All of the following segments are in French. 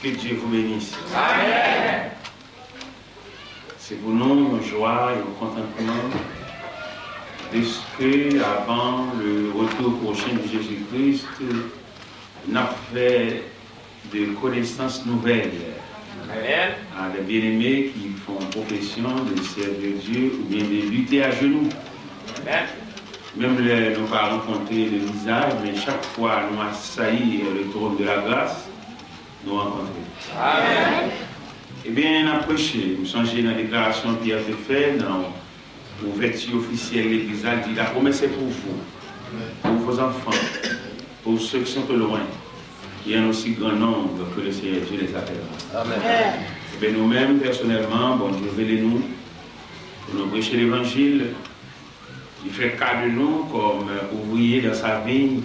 Que Dieu vous bénisse. Amen. C'est pour nous une joie et un contentement de ce que, avant le retour prochain de Jésus-Christ, nous avons fait de connaissances nouvelles. Amen. À des bien-aimés qui font profession de servir Dieu ou bien de lutter à genoux. Amen. Même nous n'avons pas rencontré le visage, mais chaque fois nous assaillir le trône de la grâce, nous rencontrons. Amen. Eh bien, nous avons prêché, nous changé dans la déclaration que Pierre a fait, dans l'ouverture officielle de l'Église, dit la promesse est pour vous, pour vos enfants, pour ceux qui sont au loin. Il y a un aussi grand nombre que le Seigneur Dieu les appellera. Amen. Eh bien, nous-mêmes, personnellement, bon Dieu, révélez-nous pour nous prêcher l'Évangile. Il fait cas de nous comme ouvriers dans sa vigne.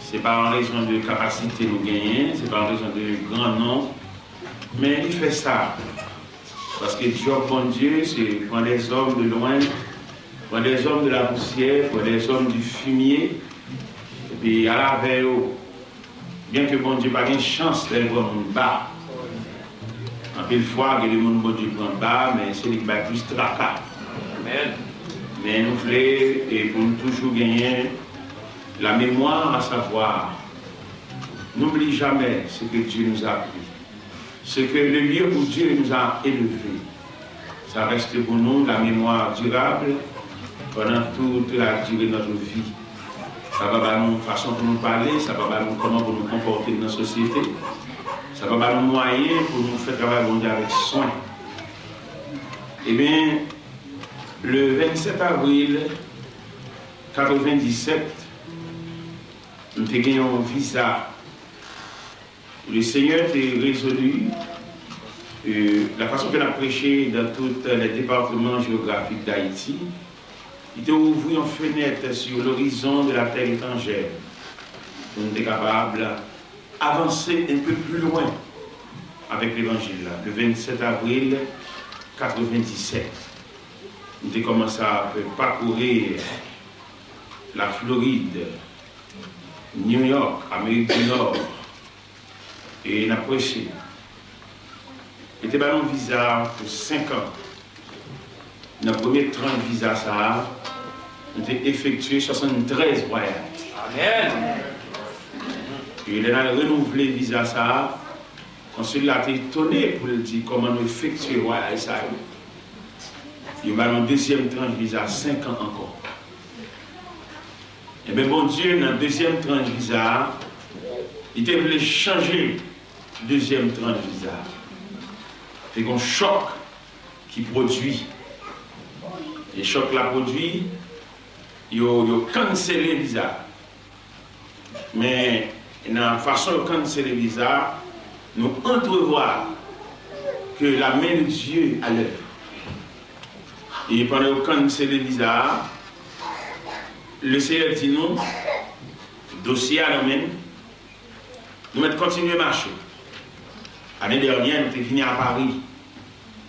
Ce n'est pas en raison de capacité nous gagner, ce n'est pas en raison de grand nom, mais il fait ça. Parce que Dieu, bon Dieu, c'est prendre des hommes de loin, prendre des hommes de la poussière, prendre des hommes du fumier, et puis à la veille, bien que bon Dieu n'a pas de chance d'être vraiment bas. En pile fois, il y a des gens bon Dieu prend bas, mais c'est lui qui va plus tracas. Amen. Mais nous voulons, et pour nous toujours gagner la mémoire, à savoir, n'oublie jamais ce que Dieu nous a appris, ce que le lieu où Dieu nous a élevés. Ça reste pour nous la mémoire durable pendant toute la durée de notre vie. Ça va pas nous façon pour nous parler, ça va pas nous comment pour nous comporter dans la société, ça va pas nous moyens pour nous faire travailler avec soin. Eh bien, le 27 avril 1997, nous avons gagné un visa. Le Seigneur a résolu la façon qu'il a prêché dans tous les départements géographiques d'Haïti. Il a ouvert une fenêtre sur l'horizon de la terre étrangère. On était capable d'avancer un peu plus loin avec l'évangile. Le 27 avril 1997. Nous avons commencé à parcourir la Floride, New York, Amérique du Nord, et nous avons prêché. Nous avons un visa pour 5 ans. Dans le premier 30 visas, nous avons effectué 73 voyages. Amen. Et nous avons renouvelé le visa. Quand celui-là a été étonné pour dire comment nous effectuer le voyage. Il m'a donné un deuxième tranche visa, 5 ans encore. Et bien, bon Dieu, dans le deuxième tranche visa, il a voulu changer le deuxième tranche visa. C'est un choc qui produit. Et le choc l'a produit, il a cancellé le visa. Mais dans la façon de canceller le visa, nous entrevoyons que la main de Dieu à l'œuvre. Et pendant qu'on c'est le visa, le Seigneur dit nous, dossier à nous-mêmes, nous allons continuer à marcher. L'année dernière, nous sommes venus à Paris.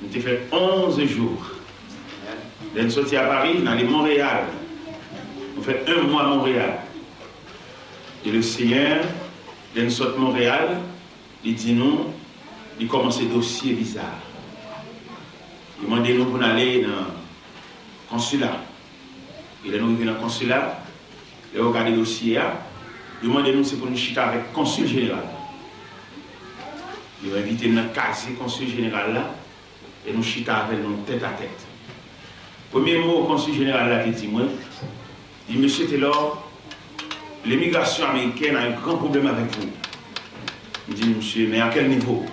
Nous avons fait 11 jours. Nous sommes sortis à Paris, nous allons à Montréal. Nous avons fait 1 mois à Montréal. Et le Seigneur, nous sommes à Montréal, il dit nous, il commence le dossier visa. Il m'a demandé nous pour aller dans le consulat. Il est arrivé dans le consulat, il a regardé le dossier, il m'a demandé nous c'est pour nous chiter avec le consul général. Il a invité nous dans le casier consul général là, et nous chiter avec nous tête à tête. Premier mot au consul général là qui dit moi, il dit monsieur Taylor, l'immigration américaine a un grand problème avec vous. Il dit monsieur, mais à quel niveau?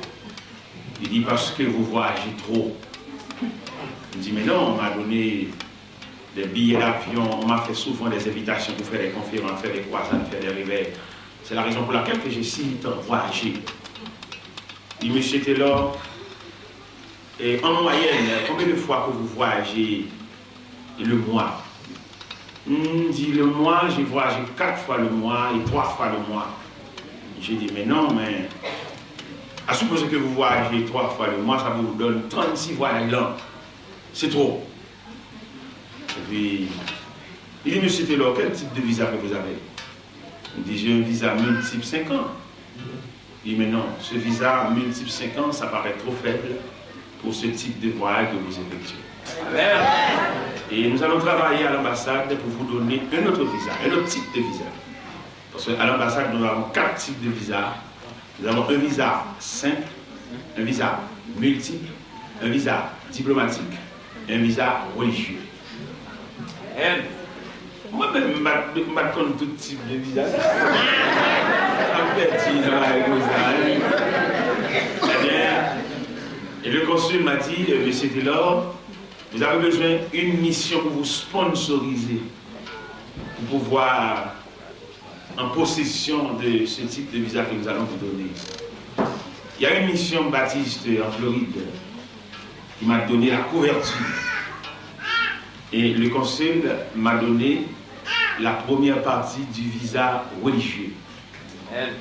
Il dit parce que vous voyagez trop. Il dit mais non, on m'a donné des billets d'avion, on m'a fait souvent des invitations pour faire des conférences, faire des croisades, faire des réveils. C'est la raison pour laquelle j'ai si longtemps voyagé. Il dit monsieur Taylor, et en moyenne, combien de fois que vous voyagez le mois? Il dit le mois, j'ai voyagé 4 fois le mois et 3 fois le mois. J'ai dit mais non, mais à supposer que vous voyagez 3 fois le mois, ça vous donne 36 voyages l'an. C'est trop. Et puis, il dit, monsieur Taylor, quel type de visa que vous avez? Il dit, j'ai un visa multiple 5 ans. dit, mais non, ce visa multiple 5 ans, ça paraît trop faible pour ce type de voyage que vous effectuez. Amen. Et nous allons travailler à l'ambassade pour vous donner un autre visa, un autre type de visa. Parce qu'à l'ambassade, nous avons 4 types de visas. Nous avons un visa simple, un visa multiple, un visa diplomatique, un visa religieux. Amen. Moi-même, je connais tout type de visa. Et le consul m'a dit, monsieur Taylor, vous avez besoin d'une mission pour vous sponsoriser, pour pouvoir en possession de ce type de visa que nous allons vous donner. Il y a une mission baptiste en Floride qui m'a donné la couverture. Et le consul m'a donné la première partie du visa religieux. Amen.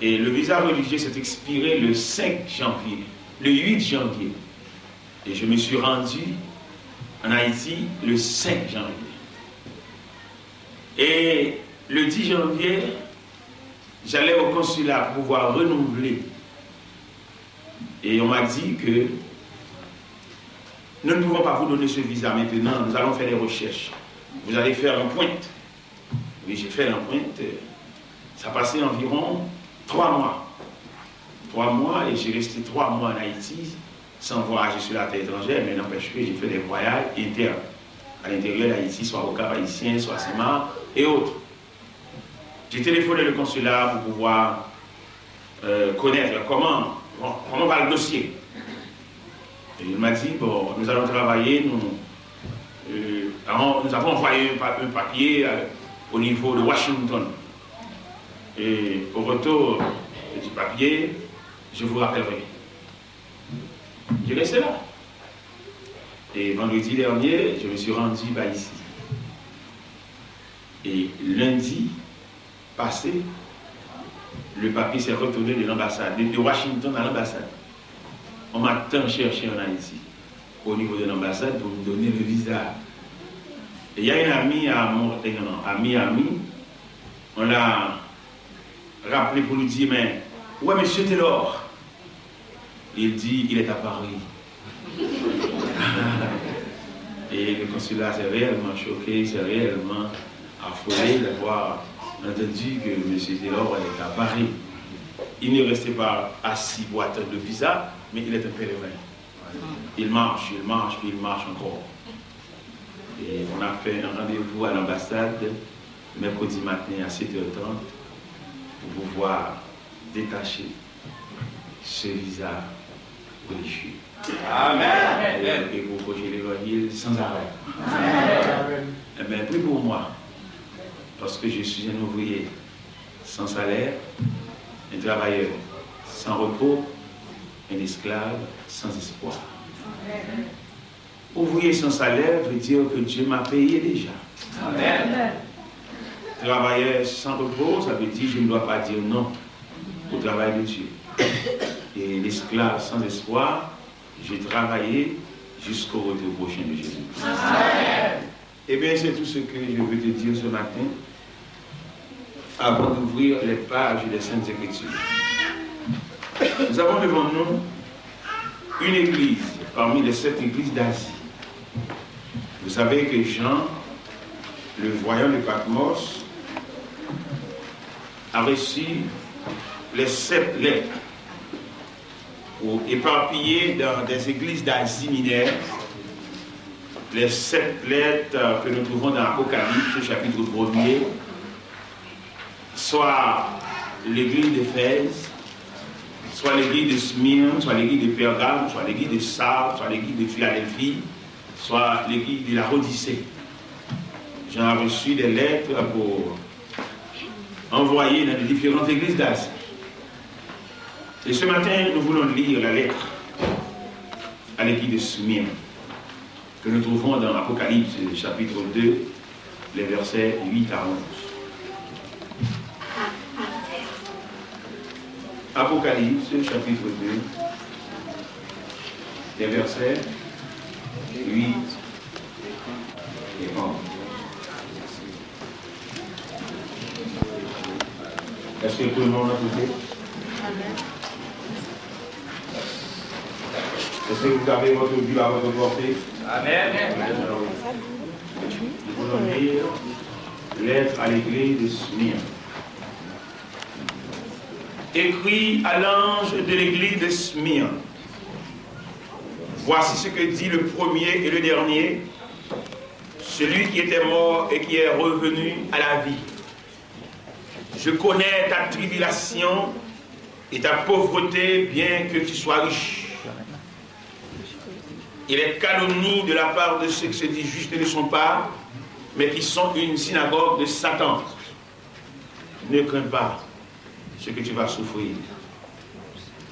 Et le visa religieux s'est expiré le 5 janvier, le 8 janvier. Et je me suis rendu en Haïti le 5 janvier. Et le 10 janvier, j'allais au consulat pour pouvoir renouveler. Et on m'a dit que nous ne pouvons pas vous donner ce visa maintenant, nous allons faire des recherches. Vous allez faire un point. Oui, j'ai fait un point. Ça passait environ 3 mois. 3 mois, et j'ai resté 3 mois en Haïti sans voyager sur la terre étrangère, mais n'empêche que j'ai fait des voyages internes à l'intérieur d'Haïti, soit au Cap Haïtien, soit à Sema et autres. J'ai téléphoné le consulat pour pouvoir connaître comment va le dossier. Et il m'a dit, bon, nous allons travailler, nous avons envoyé un papier au niveau de Washington. Et au retour du papier, je vous rappellerai. J'ai resté là. Et vendredi dernier, je me suis rendu ici. Et lundi passé, le papier s'est retourné de l'ambassade, de Washington à l'ambassade. On m'a tant cherché en Haïti, au niveau de l'ambassade, pour me donner le visa. Et il y a une amie à Miami, on l'a rappelé pour lui dire, mais, ouais, monsieur Taylor. Il dit, il est à Paris. Et le consulat s'est réellement choqué, s'est réellement affolé d'avoir entendu que M. Taylor est à Paris. Il ne restait pas assis pour attendre le visa, mais il est un pèlerin. Il marche, puis il marche encore. Et on a fait un rendez-vous à l'ambassade mercredi matin à 7h30 pour pouvoir détacher ce visa religieux. Amen. Et pour projeter l'évangile sans arrêt. Amen. Eh bien, plus pour moi, parce que je suis un ouvrier sans salaire, un travailleur sans repos, un esclave sans espoir. Ouvrier sans salaire veut dire que Dieu m'a payé déjà. Amen. Travailleur sans repos, ça veut dire que je ne dois pas dire non au travail de Dieu. Et l'esclave sans espoir, j'ai travaillé jusqu'au retour prochain de Jésus. Amen. Eh bien, c'est tout ce que je veux te dire ce matin, avant d'ouvrir les pages des Saintes Écritures. Nous avons devant nous une église parmi les 7 églises d'Asie. Vous savez que Jean, le voyant de Patmos, a reçu les 7 lettres éparpillées dans des églises d'Asie mineure. Les 7 lettres que nous trouvons dans l'Apocalypse, chapitre 1er, soit l'église d'Éphèse, soit l'église de Smyrne, soit l'église de Pergame, soit l'église de Sardes, soit l'église de Philadelphie, soit l'église de la Odyssée. Jean a reçu des lettres pour envoyer dans les différentes églises d'Asie. Et ce matin, nous voulons lire la lettre à l'église de Smyrne, que nous trouvons dans l'Apocalypse, chapitre 2, les versets 8 à 11. Apocalypse, chapitre 2, les versets 8 et 11. Est-ce que tout le monde a écouté? Amen. Est-ce que vous avez votre Bible à votre portée? Amen. Nous allons lire lettre à l'église de Smyrne. Écrit à l'ange de l'église de Smyrne. Voici ce que dit le premier et le dernier, celui qui était mort et qui est revenu à la vie. Je connais ta tribulation et ta pauvreté, bien que tu sois riche. Et les calomnies de la part de ceux qui se disent justes ne sont pas, mais qui sont une synagogue de Satan. Ne crains pas ce que tu vas souffrir.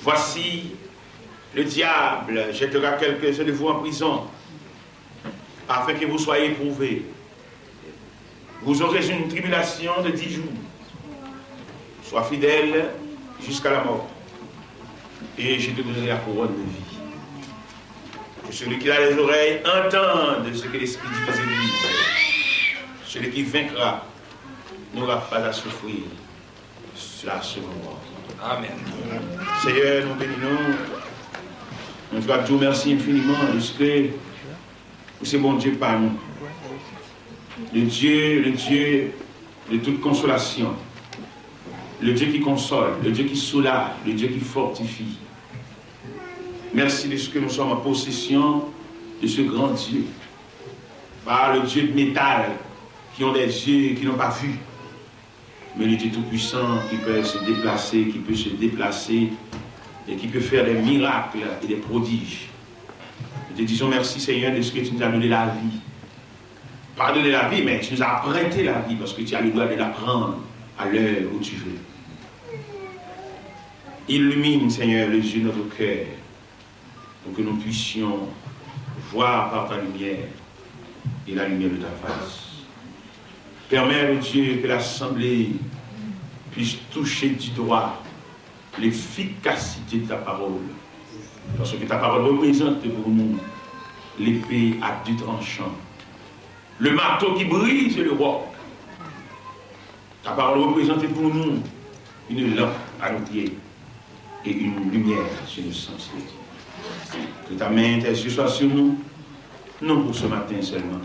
Voici, le diable jettera quelques-uns de vous en prison, afin que vous soyez éprouvés. Vous aurez une tribulation de 10 jours. Sois fidèle jusqu'à la mort, et je te donnerai la couronne de vie. Que celui qui a les oreilles entende ce que l'Esprit dit aux églises. Celui qui vaincra n'aura pas à souffrir la seconde mort. Amen. Seigneur, nous bénissons. Nous te disons merci infiniment de ce que c'est bon Dieu par nous. Le Dieu de toute consolation. Le Dieu qui console, le Dieu qui soulage, le Dieu qui fortifie. Merci de ce que nous sommes en possession de ce grand Dieu. Par le Dieu de métal, qui ont des yeux qui n'ont pas vu. Mais le Dieu tout-puissant qui peut se déplacer, et qui peut faire des miracles et des prodiges. Nous te disons merci Seigneur de ce que tu nous as donné la vie. Pas donné la vie, mais tu nous as prêté la vie parce que tu as le droit de la prendre à l'heure où tu veux. Illumine Seigneur les yeux de notre cœur pour que nous puissions voir par ta lumière et la lumière de ta face. Permets, Dieu, que l'Assemblée puisse toucher du doigt l'efficacité de ta parole. Parce que ta parole représente pour nous l'épée à deux tranchants, le marteau qui brise le roc. Ta parole représente pour nous une lampe à nos pieds et une lumière sur nos sens. Que ta main, tes yeux soient sur nous, non pour ce matin seulement,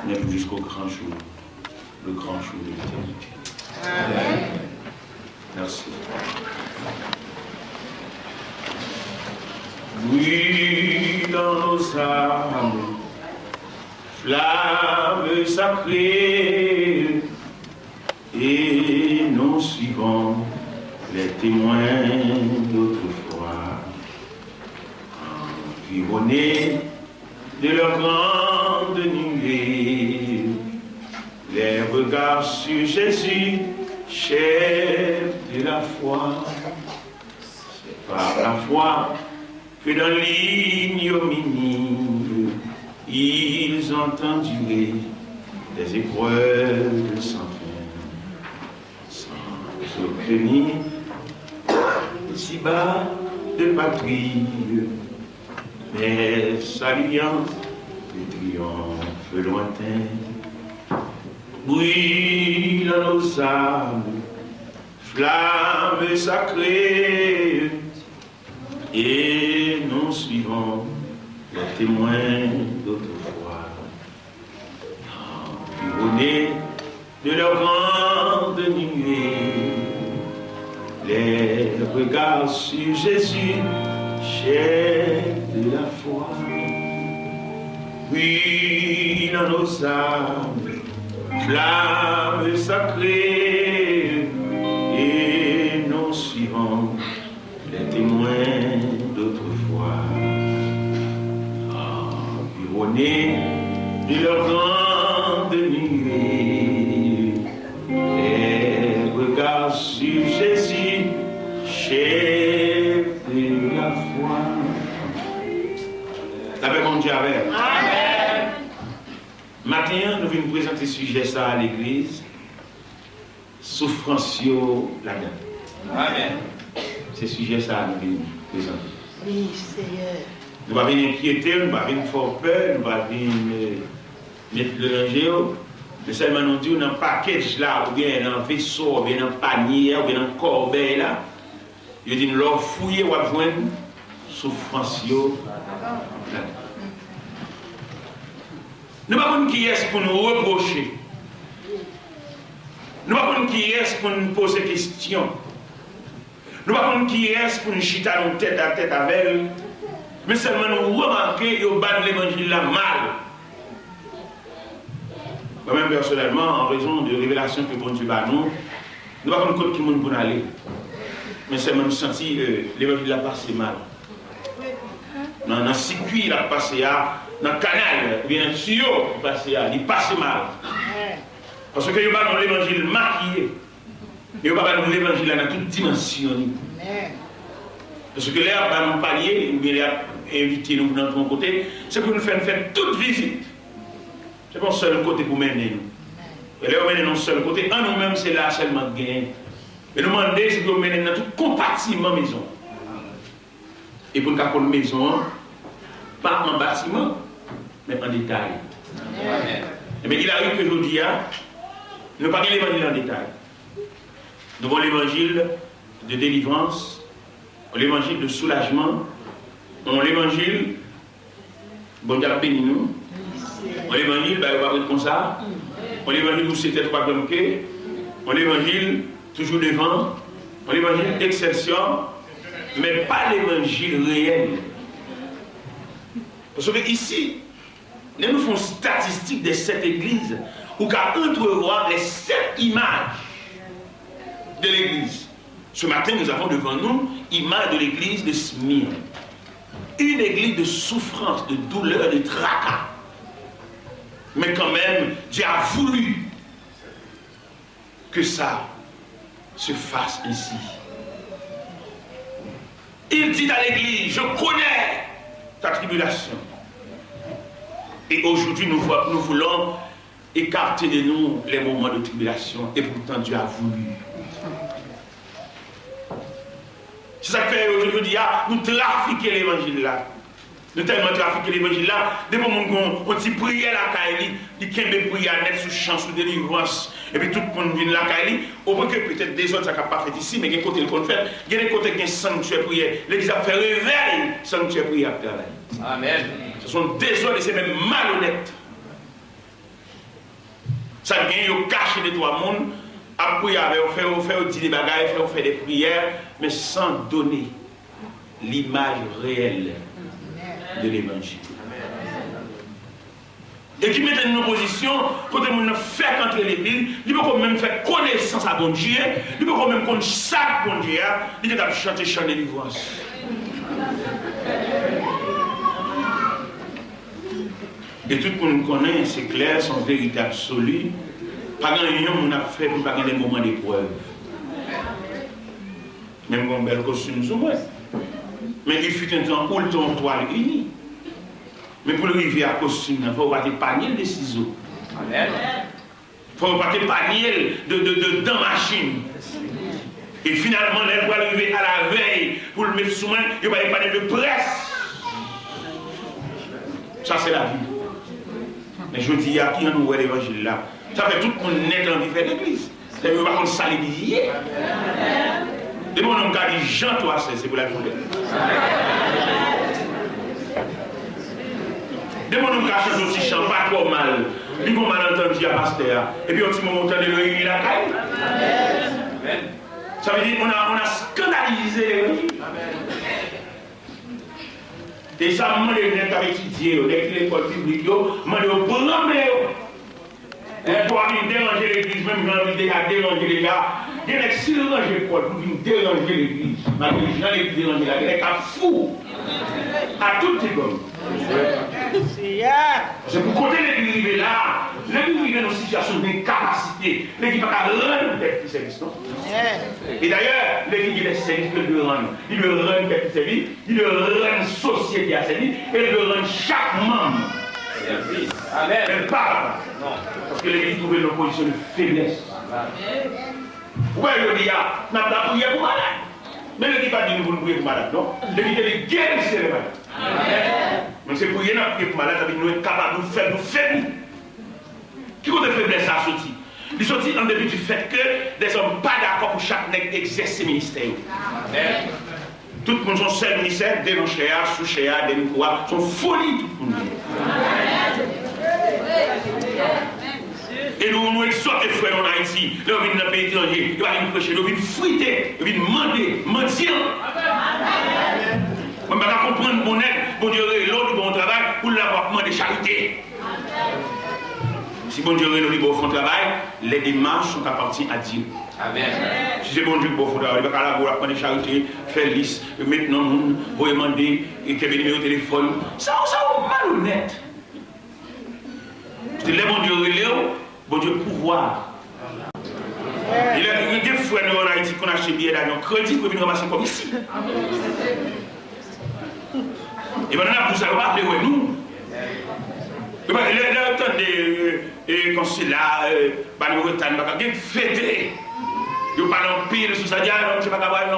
mais jusqu'au grand jour, le grand jour de l'éternité. Amen. Merci. Oui, dans nos âmes, flamme sacrée, et nous suivons les témoins d'autrefois, environnés de leur grande nuée, les regards sur Jésus, chef de la foi. C'est par la foi que dans l'ignominie, ils ont enduré des épreuves sans fin, sans obtenir si bas de patrie, mais saluant le triomphe lointain. Brille dans nos âmes, flamme sacrée, et nous suivons les témoins d'autrefois, environnés de leur grande nuée, les regards sur Jésus, chef de la foi. Oui, dans nos âmes, flamme sacrée, et nous suivons les témoins d'autrefois, environnés de leur grande nuée, les regards sur Jésus, chef de la foi. Avec mon Dieu avec. Amen. Maintenant, nous venons présenter ce sujet ça à l'église. Souffrance là-dedans. Amen. Ce sujet ça nous venons présenter. Oui, Seigneur. Nous ne allons pas venir inquiéter, nous ne allons pas venir faire peur, nous ne allons pas venir mettre le danger. Mais seulement nous disons dans un package là, ou bien dans un vaisseau, ou bien dans un panier, ou bien dans un corbeille là. Ils disent nous leur fouiller ou à joindre souffrance. Nous ne savons pas qui est pour nous reprocher. Nous ne savons pas qui est pour nous poser des questions. Nous ne savons pas qui est pour nous chiter tête à tête avec elle. Mais seulement nous remarquons qu'ils battent l'évangile là mal. Moi-même personnellement, en raison de révélations que bon Dieu bat nous, nous ne savons pas qui nous pour aller. Mais seulement nous sentons que l'évangile a passé mal. Dans le circuit, il a passé à, dans le canal, bien le tuyau, il passe mal. Parce que nous avons l'évangile maquillé. Nous avons l'évangile dans toute dimension. Parce que là, nous palier, ou bien invité nous dans ton côté, c'est pour nous faire toute visite. C'est pas un seul côté pour mener nous. Et là, on mène dans un seul côté. En nous-mêmes, c'est là seulement gain. Mais nous demandons, c'est pour nous mener dans tout compartiment maison. Et pour nous faire une maison, pas en bâtiment, mais en détail. Mais il arrive que je dis, nous ne parlons pas l'évangile en détail. Nous avons l'évangile de délivrance, l'évangile de soulagement, l'évangile, bon Dieu a béni nous, l'évangile, on va être comme ça, l'évangile où c'était trois comme que, l'évangile toujours devant, l'évangile d'exception, mais pas l'évangile réel. Parce que ici, nous faisons statistique de cette église, où qu'à entrevoir les 7 images de l'église. Ce matin, nous avons devant nous l'image de l'église de Smyrne. Une église de souffrance, de douleur, de tracas. Mais quand même, Dieu a voulu que ça se fasse ainsi. Il dit à l'église, je connais ta tribulation. Et aujourd'hui, nous voulons écarter de nous les moments de tribulation. Et pourtant, Dieu a voulu. C'est ça que fait aujourd'hui, nous trafiquons l'évangile là. Nous tellement trafiquons l'évangile là. Des moments où on dit prier la Kaili, il y a des prières net sous chance, sous délivrance. Et puis tout le monde vient la Kaili. Au point que peut-être des autres, ça n'a pas fait ici, mais il y a des côtés qu'on fait. Il y a des côtés qui sont sanctuaire prière. L'église a fait réveil, sanctuaire prière. Amen. Ce sont des autres et c'est même malhonnête. Ça vient, ils cachent les trois mondes. Après, on fait des bagages, on fait des prières, mais sans donner l'image réelle de l'évangile. Et qui mettent une opposition, quand on fait entrer l'église, il peut même faire connaissance à bon Dieu, il peut même connaître chaque bon Dieu, il peut chanter chant de délivrance. Et tout le monde connaît, c'est clair, son vérité absolue. Pas grand union, on a fait pour pas des moments d'épreuve. Même quand on bel costume sur moi. Mais il fut un temps où le temps toile uni. Mais pour le arriver à costume, il faut avoir des paniers de ciseaux. Il faut avoir des paniers de dents machines. Et finalement, elle doit arriver à la veille pour le mettre sous main, il va y avoir des paniers de presse. Ça, c'est la vie. Mais je dis à qui on ouvre l'évangile là. Ça fait tout le monde net en vie faire l'église. C'est pas qu'on s'allie. Et mon homme qui dit Jean, toi, c'est pour la journée. De mon homme qui a chanté aussi chant, pas trop mal. Il va mal entendu à pasteur. Et puis, on dit, moment de réunir la caille. Ça veut dire qu'on a scandalisé l'évangile. Et ça m'a demandé d'être étudié, d'être l'école publique, m'a demandé de prendre. Et pour venir déranger l'église, même quand on dit à déranger les gars, il y a des silences l'école pour venir déranger l'église. Ma religion, l'église déranger la, il y a des cas fous. À toutes les bonnes. C'est pour côté l'église est là. L'église est dans une situation d'incapacité. L'église va rendre des petits services, non? Et d'ailleurs, l'église est service que de rendre. Il le rend des petits services, il le rend société à service, et il le rend chaque membre. Amen. Elle parle. Non. Parce que l'église trouve une position de faiblesse. Ouais, je dis, on n'a pas prié pour malade. Mais l'église pas dit nous prier pour malade, non? L'église est guérissez les malades. Amen. Mais c'est pour y aller prier pour malade, ça veut dire nous être capables de nous faire. Qui compte de faiblesse à sortir? Il sortit en début du fait que des hommes pas d'accord pour chaque nègre exercer le ministère. Amen. Tout Tout le monde sont seul ministère, des non-chéas, sous-chéas, des moukois, sont folie tout le monde. Et nous exhortons les frères en Haïti, là on vient dans le pays étranger, ils vont prêcher, ils viennent friter, ils viennent demander, mentir. On ne va pas comprendre mon aide, bon Dieu, l'autre bon travail pour l'avoir demandé charité. Si bon Dieu nous bon fond travail, les démarches sont apparties à Dieu. Amen. Si c'est bon Dieu qui bon fond travail, il va pas la prendre charité, faire liste, maintenant vous demander et qu'il y ait numéro de téléphone. Ça est malhonnête. C'est le bon Dieu bon Dieu pouvoir. Il y a des frères en Haïti qui ont acheté des billets d'avion crédit pour venir ramasser comme ici. Et maintenant, pour ça, on va appeler nous. Il y a autant de consulats, de Mauritanie, de fêter. Il n'y a pas de pire sur ça, je ne sais pas comment il y a.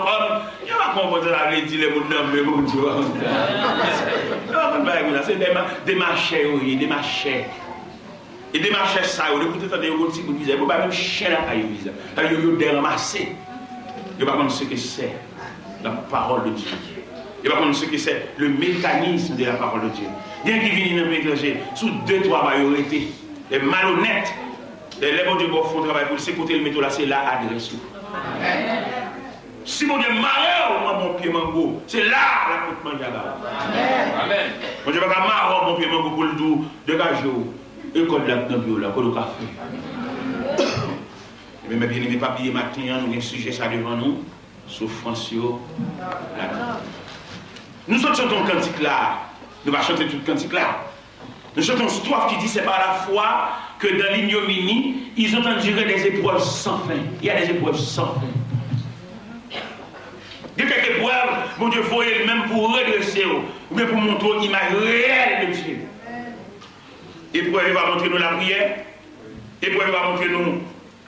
Il n'y a pas comprendre la réalité, les mots de mon Dieu. C'est des marchés, oui, des marchés. Et des marchés, ça, on écoute des gens qui disent, il ne faut pas même chien à Yovisa. Il y a des ramassés. Il ne faut pas ce que c'est la parole de Dieu. Il ne faut pas ce que c'est le mécanisme de la parole de Dieu. Bien qu'il vienne dans le pays, sous 2-3 majorités, les malhonnêtes, les bons Dieu font travail pour s'écouter le métaux là, c'est là adresse. Si mon Dieu marre, mon pied mango, c'est là la côte mange à Amen. Mon Dieu va marre, mon pied mango pour le dos de cajou. Et code là dans bio là, code au café. Mais mes bien-aimés, pas bien matin, nous avons un sujet ça devant nous, souffrance là. Nous chantons un cantique là, nous allons chanter tout le cantique là. Nous chantons une strophe qui dit c'est par la foi que dans l'ignominie, ils ont enduré des épreuves sans fin. Il y a des épreuves sans fin. Il y a quelques épreuves, mon Dieu, faut le même pour redresser ou bien pour montrer une image réelle de Dieu. Épreuve va montrer nous la prière. Épreuve va montrer nous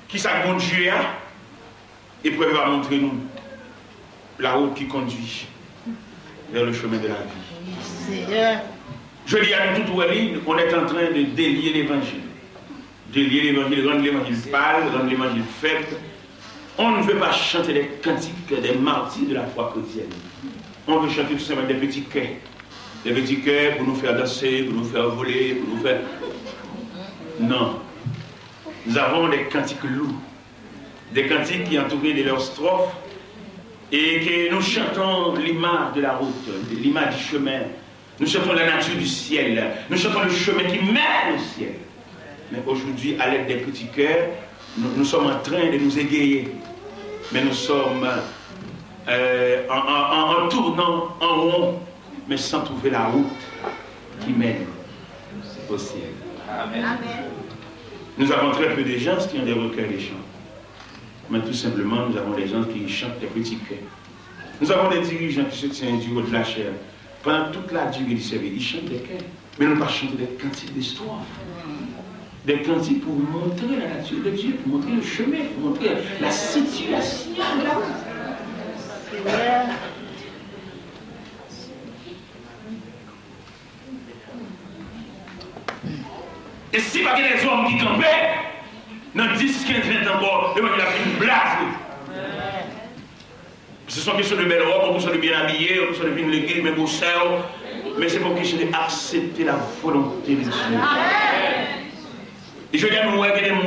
qui ça bon Dieu est. Épreuve va montrer nous la route qui conduit vers le chemin de la vie. Je dis à nous tout, on est en train de délier l'évangile. Délier l'évangile, rendre l'évangile pâle, rendre l'évangile faible. On ne veut pas chanter des cantiques des martyrs de la foi chrétienne. On veut chanter tout simplement des petits cœurs. Des petits cœurs pour nous faire danser, pour nous faire voler, pour nous faire... Non. Nous avons des cantiques lourds. Des cantiques qui entourés de leurs strophes et que nous chantons l'image de la route, l'image du chemin. Nous chantons la nature du ciel. Nous chantons le chemin qui mène au ciel. Mais aujourd'hui, à l'aide des petits cœurs, nous sommes en train de nous égayer. Mais nous sommes en tournant en rond, mais sans trouver la route qui mène au ciel. Amen. Nous avons très peu de gens qui ont des recueils de chants. Mais tout simplement, nous avons des gens qui chantent des petits cœurs. Nous avons des dirigeants qui se tiennent du haut de la chair. Pendant toute la durée du service, ils chantent des cœurs. Mais nous ne pas chanter des cantiques d'histoire. Des cantiques pour montrer la nature de Dieu, pour montrer le chemin, pour montrer la situation de la route. Et si pas des hommes qui campaient, dans 10, 15, 20 ans encore, il a fait une blase. Ce sont questions de belles robes, questions de bien habillés, questions de bien l'église, mais pour ça, mais c'est pour question d'accepter la volonté de Dieu. Et je dis à nous, il y a des gens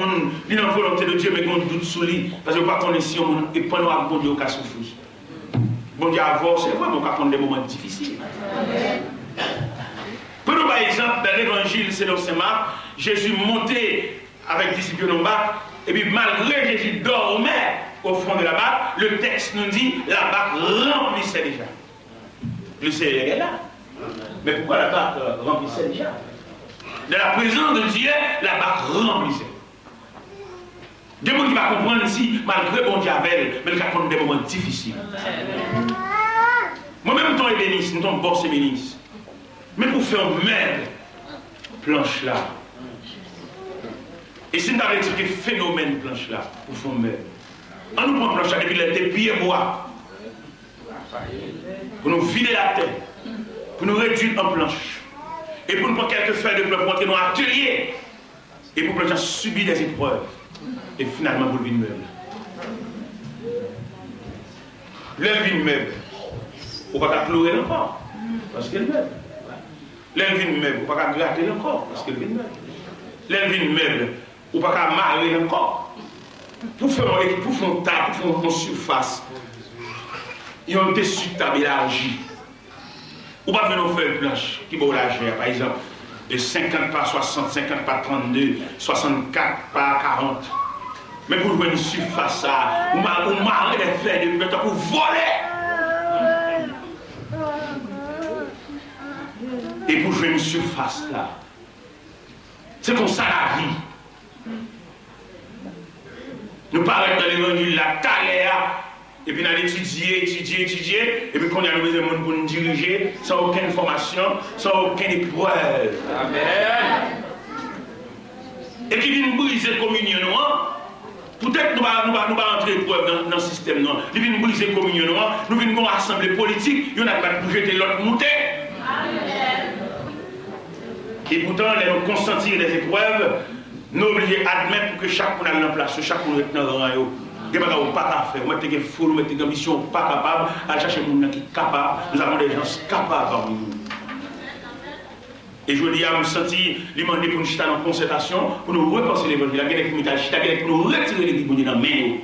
qui ont la volonté de Dieu, mais qui ont doute sur lui, parce que pas qu'on est ici, et pas nous avons bon Dieu au cas souffrir. Bon Dieu avant, c'est vrai, on va prendre des moments difficiles. Prenons par exemple, dans l'évangile, c'est dans Saint-Marc, Jésus montait avec les disciples en bas, et puis malgré Jésus dormait au fond de la barque, le texte nous dit la barque remplissait déjà. Le Seigneur est là. Mais pourquoi la barque remplissait déjà? Dans la présence de Dieu, la barque remplissait. Des gens qui vont comprendre ici, malgré bon Diavel, mais il va prendre des moments difficiles. Moi-même, je suis bénisse, nous sommes bourse bénisse. Mais pour faire un meuble, planche là. Et si nous avons dit que phénomène planche là, pour faire un meuble, on nous prend planche là depuis les pieds bois. Pour nous vider la tête, pour nous réduire en planche. Et pour nous prendre quelques feuilles de bois pour entrer dans l'atelier. Et pour que les gens subissent des épreuves. Et finalement, pour le vide meuble. Le vide meuble. ou pas pleurer encore, parce qu'elle meurt. L'envie meuble, ou pas gratter encore, parce qu'elle vient meuble. L'envie meuble, ou pas marrer encore. Pour faire un table, pour faire une surface, il y a un dessus de table élargi. Ou pas venir faire une planche qui va la gérer, par exemple, de 50 par 60, 50 par 32, 64 par 40. Mais pour jouer une surface, ou marrer les fleurs de plutôt pour voler. Et pour jouer une surface là, c'est comme ça la vie. Nous parlons dans l'évangile la taléa, et puis nous allons étudier, et puis qu'on a le besoin pour nous diriger, sans aucune formation, sans aucune épreuve. Amen. Et qui vient briser la communion, peut-être nous ne allons pas entrer épreuve dans le système, non. Nous venons briser la communion, nous venons une assemblée politique, nous n'avons pas pour jeter l'autre montée. Et pourtant, nous consentir des épreuves, nous obligés d'admettre pour que chacun ait en place, chacun est dans le rang. Il n'y a pas à faire, nous avons fou, nous avons une ambition pas capable, à chercher des gens qui sont capables, nous avons des gens capables parmi nous. Et je dis à me sentir, lui demander pour nous chiter en concertation, pour nous repenser l'évangile, pour nous retirer les guides dans la main.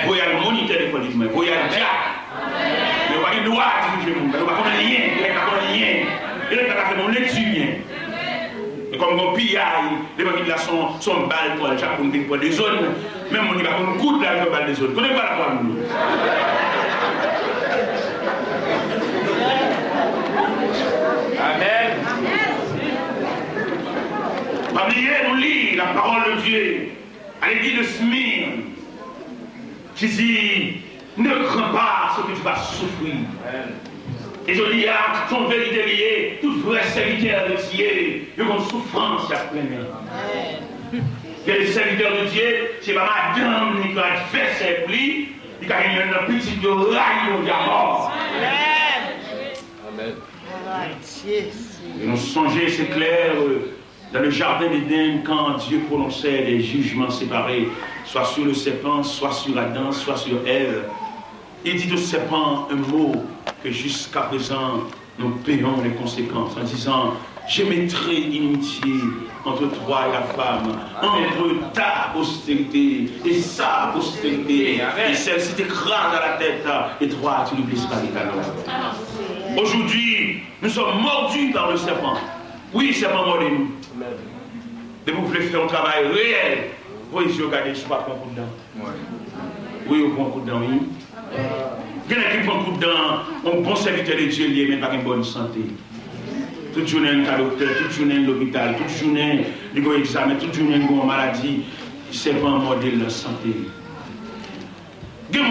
Vous avez le moniteur de l'évangile, vous avez le diable. Mais vous avez le droit de diriger le monde, vous n'avez pas rien, vous n'avez pas rien, vous n'avez pas fait mon lecture. Comme on pille, les gens qui sont balles pour chaque monde pour des zones. Même on dit qu'on coûte là pour des zones. Connaissez pas la foi nous. Amen. Oubliez, nous lisons la parole de Dieu à l'église de Smyrne qui dit ne crains pas ce que tu vas souffrir. Amen. Et je dis à ton vérité liée, tout vrai serviteur de Dieu, il y a une souffrance à pleiner. Il y a des serviteurs de Dieu, c'est pas madame qui a fait ses plis, il y a une petite raille de mort. Amen. Et nous songeons, c'est clair, dans le jardin d'Éden, quand Dieu prononçait des jugements séparés, soit sur le serpent, soit sur Adam, soit sur Ève. Il dit au serpent un mot que jusqu'à présent nous payons les conséquences en disant je mettrai inimitié entre toi et la femme, entre ta postérité et sa postérité, et celle-ci t'écrase à la tête et toi tu lui blesseras les talons. Aujourd'hui nous sommes mordus par le serpent. Oui, le serpent mordez-nous. Mais vous voulez faire un travail réel. Vous ici regardez, je ne sais pas prendre un coup de dent. Oui, on prend un coup de dent, oui. Quelqu'un qui prend un coup de dent, un bon serviteur de Dieu, il n'est même pas une bonne santé. Toute journée, il y a un docteur, toute journée, il y a l'hôpital, toute journée, il y a un examen, toute journée, il y a une maladie. C'est pas un modèle de santé. Il y a un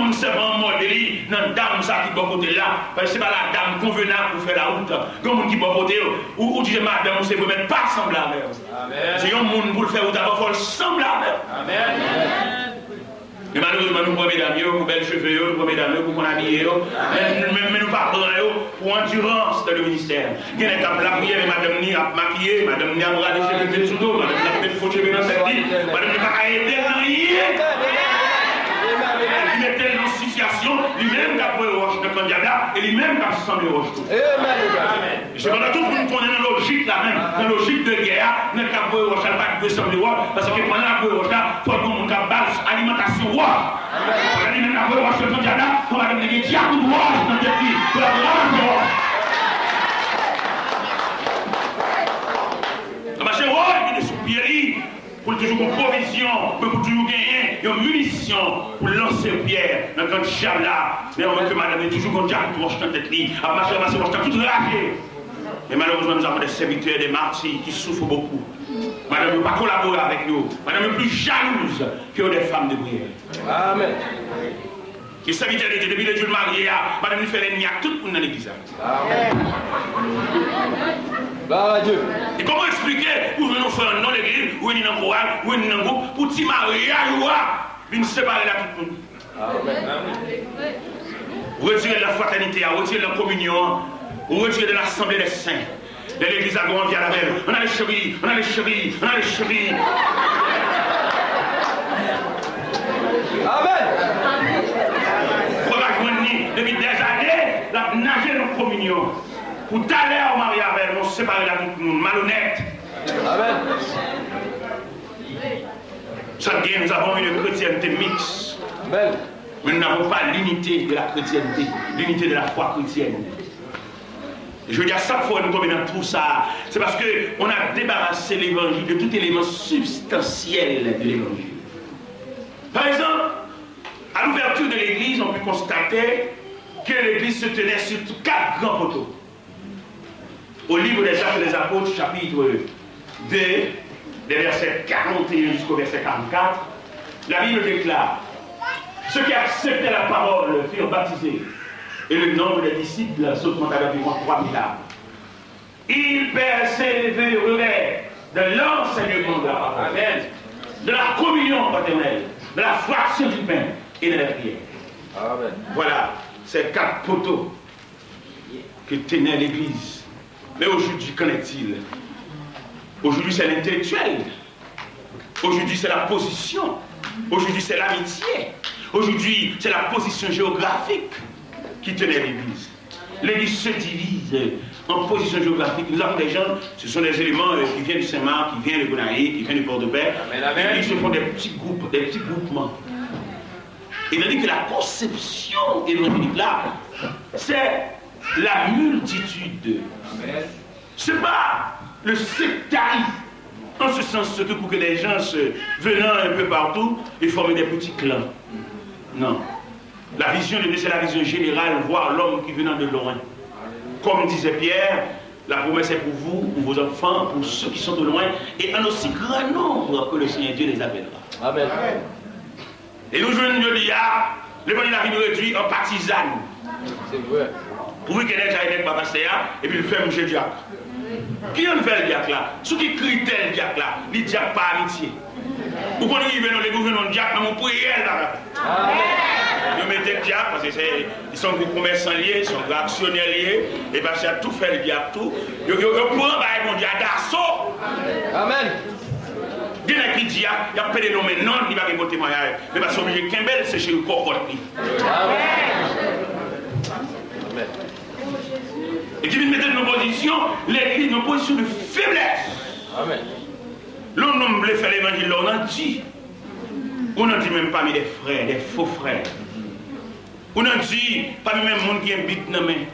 modèle dans la dame qui est bon côté là, parce que ce n'est pas la dame convenable pour faire la route. Il y a un monde qui est bon côté, ou dit madame, c'est vraiment pas semblable. C'est un monde pour le faire, ou d'abord, il faut semblable. Amen. Mais malheureusement, nous prenons mesdames, pour belles cheveux, nous prenons mesdames, pour qu'on habille, mais nous parlons pour endurance dans le ministère. Il y a des gens qui la prière, madame ni à maquiller, madame ni à bras des cheveux de sous-dos, madame ni à mettre faux cheveux dans cette vie, madame ni à aider à rien. Il est tellement en situation, lui-même qui a pris le roche de candidat, et lui-même qui a semblé roche tout. C'est pendant tout le monde qu'on est dans la logique là même, dans la logique de guerre, nous avons pris le roche, pas de sembler roche, parce que pendant la pris le roche là, il faut que nous avons base alimentation roche. On a dit même la pris le roche de candidat, on va donner des diables de roche dans cette vie, pour la ramasser roche. On va chercher roche, il est sous pied. Pour toujours une provision, pour toujours gagner une munition pour lancer une pierre dans le grand diable là. Mais on voit que madame est toujours comme diable pour dans tête lit, à marcher, tout ravier. Mais malheureusement, nous avons des serviteurs, des martyrs qui souffrent beaucoup. Madame ne veut pas collaborer avec nous. Madame est plus jalouse que des femmes de prière. Amen. Les serviteurs de Dieu, depuis le Dieu marié, madame nous fait les niaques, tout le monde dans l'église. Amen. Bah, Dieu. Et comment expliquer pour nous faire un nom d'église, ou une chorale, ou une groupe, pour t'y marier, ou séparer la tout le monde. Amen. Retirer la fraternité, retirer la communion, retirer de l'assemblée des saints. De l'église à grandi à la belle. On a les chevilles, on a les chevilles, on a les chevilles. Amen. Depuis des années, la nager dans la communion. Pour t'aller au mariage avec nous, séparer la tout le monde, malhonnête. Amen. Ça dit, nous avons une chrétienté mixte. Amen. Mais nous n'avons pas l'unité de la chrétienté, l'unité de la foi chrétienne. Et je veux dire, chaque fois que nous tombons dans tout ça, c'est parce qu'on a débarrassé l'évangile de tout élément substantiel de l'évangile. Par exemple, à l'ouverture de l'église, on peut constater que l'église se tenait sur 4 grands poteaux. Au livre des Actes des Apôtres, chapitre 2, des versets 41 jusqu'au verset 44, la Bible déclare: ceux qui acceptaient la parole furent baptisés, et le nombre des disciples s'augmenta d'environ 3000 âmes. Ils persévéreraient de l'enseignement de la parole, de la communion fraternelle, de la fraction du pain et de la prière. Amen. Voilà ces 4 poteaux que tenait l'Église. Mais aujourd'hui, qu'en est-il? Aujourd'hui, c'est l'intellectuel. Aujourd'hui, c'est la position. Aujourd'hui, c'est l'amitié. Aujourd'hui, c'est la position géographique qui tenait l'Église. L'Église se divise en position géographique. Nous avons des gens, ce sont des éléments qui viennent du Saint-Marc, qui viennent de Gonaï, qui viennent de Port-de-Paix. Ils se font des petits groupes, des petits groupements. Il a dit que la conception évangélique là, c'est la multitude. Ce n'est pas le sectarisme, en ce sens que pour que les gens venant un peu partout et former des petits clans. Non. La vision de Dieu, c'est la vision générale, voir l'homme qui venant de loin. Comme disait Pierre, la promesse est pour vous, pour vos enfants, pour ceux qui sont de loin, et en aussi grand nombre que le Seigneur Dieu les appellera. Amen. Et nous jouons le dia, l'évangile a nous réduit en partisane. C'est vrai. Pour qu'il y ait des gens qui ne passent pas, et puis il fait M. Diacre. Qui en fait le diacre là? Ceux qui crient le diacre là, les diacres pas amitié. Vous connaissez les gouvernements de diacre, mais mon prière là. Ils mettent le diacre parce qu'ils sont des commerçants liés, ils sont des actionnaires liés, et parce qu'ils ont tout fait le diacre, tout. Ils prennent mon diacre d'assaut. Amen. Il y a qui dit, il y a pas de noms, mais non, il va y avoir témoignage. Mais parce qu'on est obligé Kimbel, c'est chez le corps. Amen. Et qui vient mettre dans nos positions, l'église, nos positions de faiblesse. Amen. L'on voulait faire l'évangile, on en dit. On n'en dit même pas des frères, des faux frères. On n'en dit pas même monde qui habite dans main.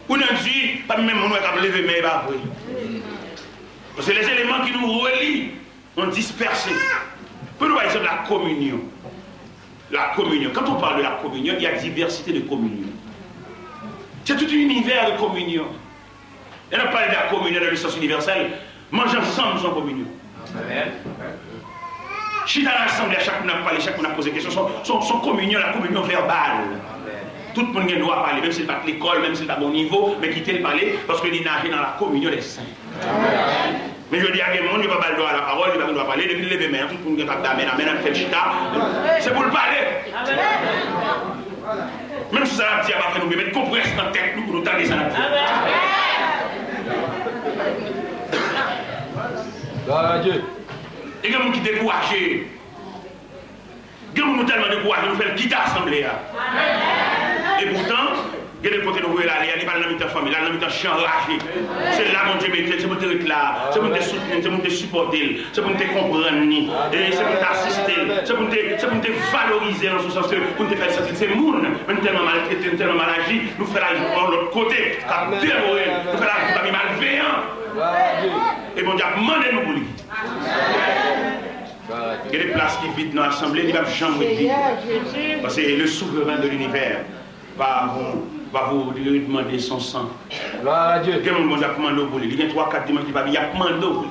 On n'en dit pas même monde qui a levé mes bas. Parce que les éléments qui nous relient ont dispersé. Pour nous, par exemple, la communion. La communion. Quand on parle de la communion, il y a diversité de communion. C'est tout un univers de communion. Et on parle de la communion dans le sens universel. Manger ensemble sans communion. Amen. Si dans l'assemblée, chacun a parlé, chacun a posé des questions. Son communion, la communion verbale. Tout le monde a le droit de parler, même si ce n'est pas l'école, même si ce n'est pas bon niveau, mais quitter le parler parce qu'il est nagé dans la communion des saints. Amen. Mais je dis à quelqu'un, il n'y a pas le droit à la parole, il n'a pas le droit à parler, depuis lever main, tout le monde a pas d'amen, amen, fait chita. C'est pour le parler. Même si ça va dire, après nous mettre compresse dans la tête, nous pour nous taper ça. Gloire à Dieu. Et il y a des gens qui sont découragés. Il y a des gens qui sont tellement découragés, nous faisons quitter l'assemblée. Et pourtant, il y a des côtés de nous, il n'y a pas de la famille, il y a de chien enragé. C'est là qu'on te met, c'est pour te réclamer, c'est pour te soutenir, c'est pour te supporter, c'est pour te comprendre, c'est pour t'assister, c'est pour te valoriser dans ce sens, pour te faire sentir ces mounes, même tellement maltraités, tellement mal agi, nous faisons la vie de l'autre côté, nous faisons la vie malveillant. Et mon Dieu, demandez-nous pour lui. Il y a des places qui vident dans l'assemblée, il va jamais vivre. Parce que le souverain de l'univers va vous demander son sang. Gloire à Dieu. Il y a demandé pour lui. Il y a 3-4 dimanches qui va dire, il y a demandé pour lui.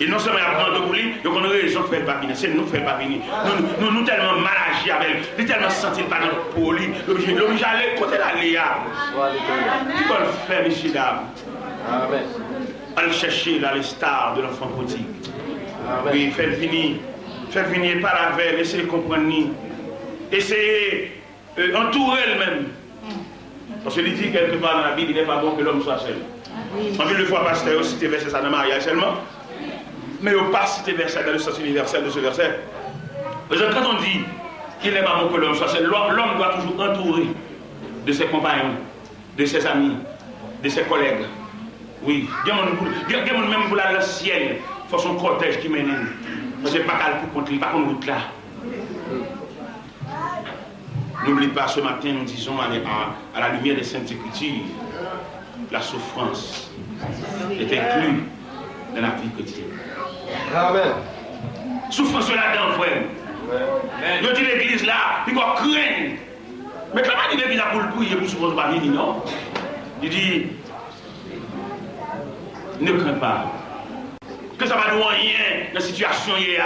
Et non seulement il y a demandé pour lui, donc on a raison de faire le papier. C'est nous qui faisons le papier. Nous tellement mal agi avec lui, nous tellement senti le papier pour lui. L'obligé d'aller côté la Léa. Qui va le faire, messieurs, dames? Amen. Allez chercher là les stars de l'enfant prodigue. Oui, faites venir par la veille, essayez de comprendre. Essayez entourer elle-même. Parce qu'il dit quelque part dans la Bible, il n'est pas bon que l'homme soit seul. En ville de fois, pasteur, cité verset ça dans le mariage seulement. Mais il n'a pas cité verset dans le sens universel de ce verset. Parce que quand on dit qu'il n'est pas bon que l'homme soit seul, l'homme doit toujours entourer. de ses compagnons, de ses amis, de ses collègues. Oui, il y a même pour le ciel, il faut son cortège qui mène. Je ne sais pas pour contre lui, pas contre route là. N'oublie pas, ce matin, nous disons à la lumière des Saintes Écritures, la souffrance est inclue dans la vie quotidienne. Amen. Souffrance là-dedans, frère. Je dis l'église là, il va craindre. Mais comment il l'église là pour le prier pour souffrance pas venir, non? Il dit, ne crains pas. Que ça va nous rien dans la situation hier.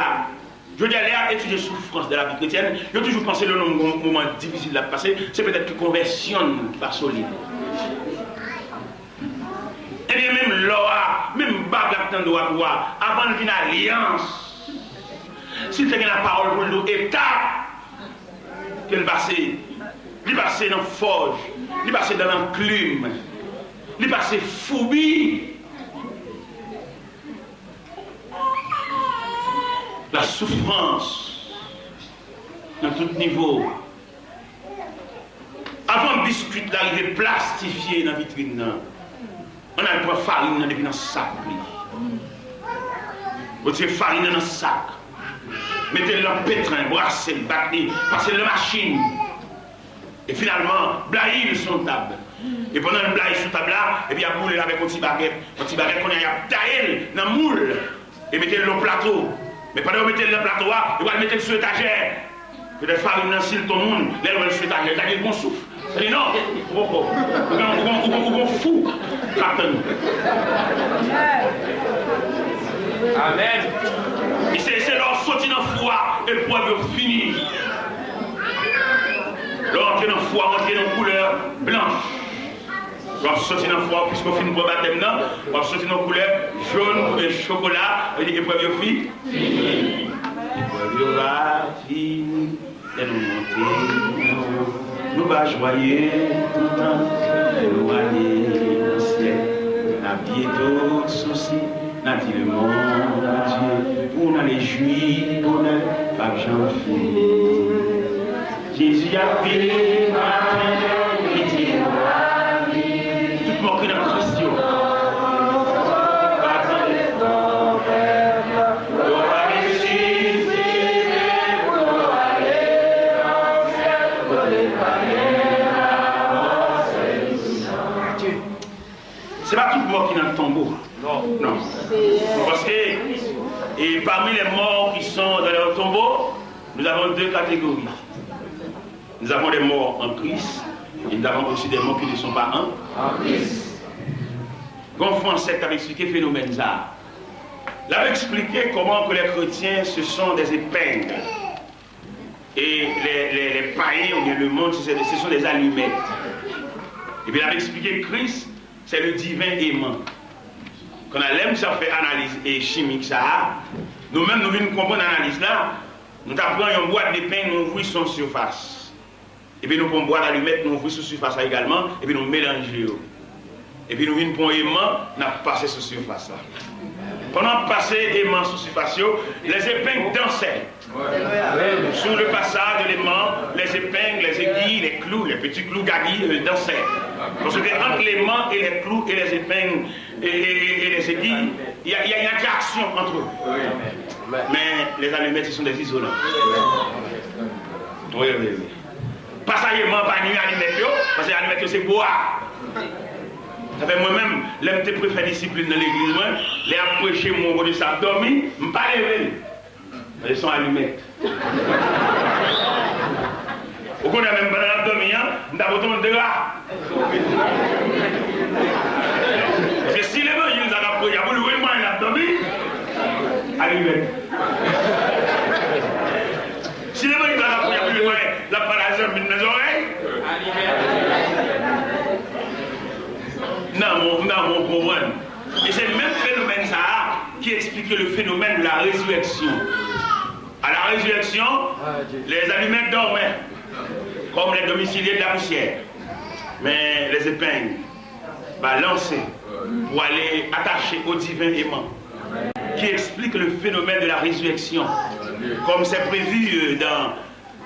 Je dis à étudier la souffrance de la vie chrétienne. Je toujours pensé le moment difficile à passer, c'est peut-être que conversion pas solide. Et bien même Laura, même Bab doit voir, avant une alliance, s'il te donne la parole pour nous, état, qu'elle passe, il passe dans la forge, il passe dans l'enclume, il passe phobie. La souffrance, dans tout niveau. Avant le biscuit d'arriver plastifié dans la vitrine, on a une farine depuis dans le sac. Vous tirez farine dans le sac. Mettez-le dans le pétrin, brassez, battez, passez la machine. Et finalement, blaïle sur la table. Et pendant le blaïle sur la table là, et puis il y a boulé avec un petit baguette qu'on a taillé dans le moule. Et mettez-le dans le plateau. Mais pendant que vous mettez le plateau, vous allez mettre sur l'étagère. Peut-être farine dans le style tout le monde, là vous allez sur l'étagère, là il y a un bon souffle. Ça dit non, vous fou, captain. Amen. Et c'est leur sortir dans le foie, et le poivre fini. Leur entrer dans le foie, entrer dans la couleur blanche. On va sortir dans le foie, puisqu'on finit pour baptême, on va sortir dans la couleur jaune et chocolat, et l'épreuve fini. L'épreuve va finir, et nous monter, nous va joyer tout le temps, nous aller dans le ciel, n'a bientôt souci, n'a dit le monde à Dieu, pour nous les jouir, pour nous, pas j'en fais. Jésus a pris ma pitié. Moquer dans Christ. C'est pas tout mort qui est dans le tombeau. Non. Parce que et parmi les morts qui sont dans le tombeau, nous avons deux catégories. Nous avons les morts en Christ. Et nous avons aussi des mots qui ne sont pas en Christ. Français avait expliqué le phénomène ça. Il avait expliqué comment que les chrétiens, ce sont des épingles. Et les païens, ou bien le monde, ce sont des allumettes. Et puis il avait expliqué que Christ, c'est le divin aimant. Quand on aime ça fait analyse et chimique ça, nous-mêmes nous venons comprendre l'analyse là, nous apprenons une boîte d'épingles, nous ouvrons son surface. Et puis nous prenons boire d'allumettes, nous ouvrons sur surface également, et puis nous mélangeons. Et puis nous venons pour aimant, nous passons sur surface. Pendant passer aimant sur surface, les épingles dansaient. Sur le passage de l'aimant, les épingles, les aiguilles, les clous, les petits clous gaguilles dansaient. Parce que entre l'aimant et les clous et les épingles et les aiguilles, il y a une interaction entre eux. Mais les allumettes, ce sont des isolants. Oui. Pas ça, il m'a pas nuit à l'allumettes, parce que l'allumette, c'est boire. Ça fait moi-même, l'aime te préfère discipline dans l'église, les approcher mon côté ça dormi, je ne pas lever. Ils sont allumettes. Vous connaissez même pas dans l'abdomen, nous avons besoin de là. Parce que si l'évangile nous a approché, il y a voulu voir l'abdomen, allumette. Si l'évangile nous a approché, il y a voulu voir la parasite dans les oreilles, non, mon problème. Et c'est le même phénomène ça qui explique le phénomène de la résurrection. À la résurrection, les allumettes dormaient, comme les domiciliés de la poussière. Mais les épingles lancées pour aller attacher au divin aimant, qui explique le phénomène de la résurrection, comme c'est prévu dans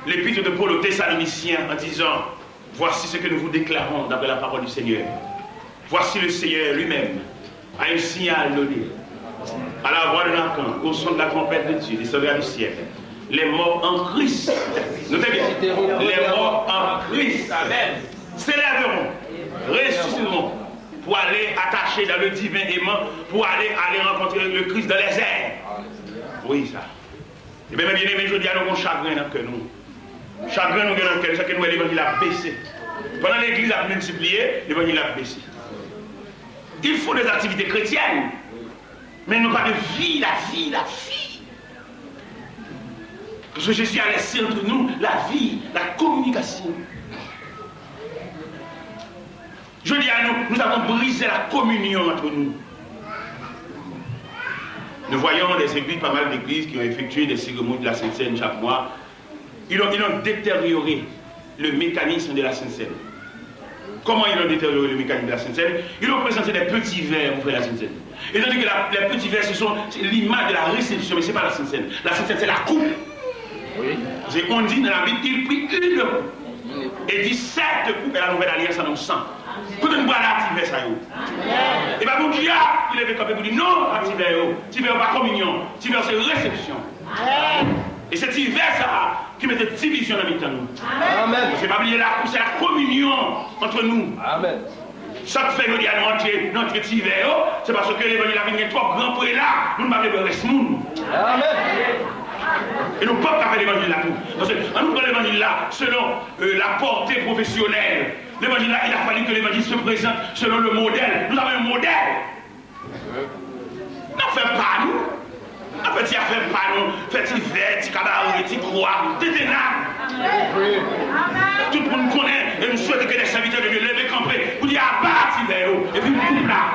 l'épître de Paul aux Thessaloniciens en disant Voici ce que nous vous déclarons d'après la parole du Seigneur. Voici le Seigneur lui-même a un signal donné. À la voix de l'archange, au son de la trompette de Dieu, des soldats du ciel. Les morts en Christ, notez bien, les morts en Christ, amen, s'élèveront, ressusciteront pour aller attacher dans le divin aimant, pour aller rencontrer le Christ dans les airs. Oui, ça. Et bien, bien aimé, je dis à nous, chagrin dans que nous. Chagrin nous dans le cœur, c'est que nous, l'évangile a baissé. Pendant l'église a multiplié, l'évangile a baissé. Il faut des activités chrétiennes, mais non pas de vie, la vie. Parce que Jésus a laissé entre nous la vie, la communication. Je dis à nous, nous avons brisé la communion entre nous. Nous voyons des églises, pas mal d'églises qui ont effectué des cérémonies de la Sainte Seine chaque mois. Ils ont détérioré le mécanisme de la Sainte Seine. Comment ils ont détérioré le mécanisme de la Sainte Seine? Ils ont présenté des petits verres pour faire la Sainte Seine. Et tandis que les petits verres, c'est l'image de la réception, mais ce n'est pas la Sainte Seine. La Sainte Seine, c'est la coupe. Oui. On dit dans la Bible, il prit une coupe. Et dit 7 coupes, et la nouvelle alliance en 100. Quand on voit là, tu fais ça. Et bien, mon Dieu, il est campé pour dire non, tu fais pas communion, tu fais réception. Et c'est hiver ça qui met des divisions dans le nous. Amen. C'est pas oublier la coupe, c'est la communion entre nous. Amen. Chaque fait nous dit à nous entrer dans notre hiver, c'est parce que l'évangile a venu trop grand pour là, nous ne pouvons pas rester monde. Amen. Et nous ne pouvons pas faire l'évangile là tout. Parce que nous prenons l'évangile là selon la portée professionnelle. L'évangile là, il a fallu que l'évangile se présente selon le modèle. Nous avons un modèle. N'en fait pas nous. En fait, il a fait pas nous. Fait hiver, petit cabaret, petit croix, tout est là. Tout le monde connaît et nous souhaitons que les serviteurs de Dieu lèvent campés pour dire à part hiver. Et puis nous coupe là.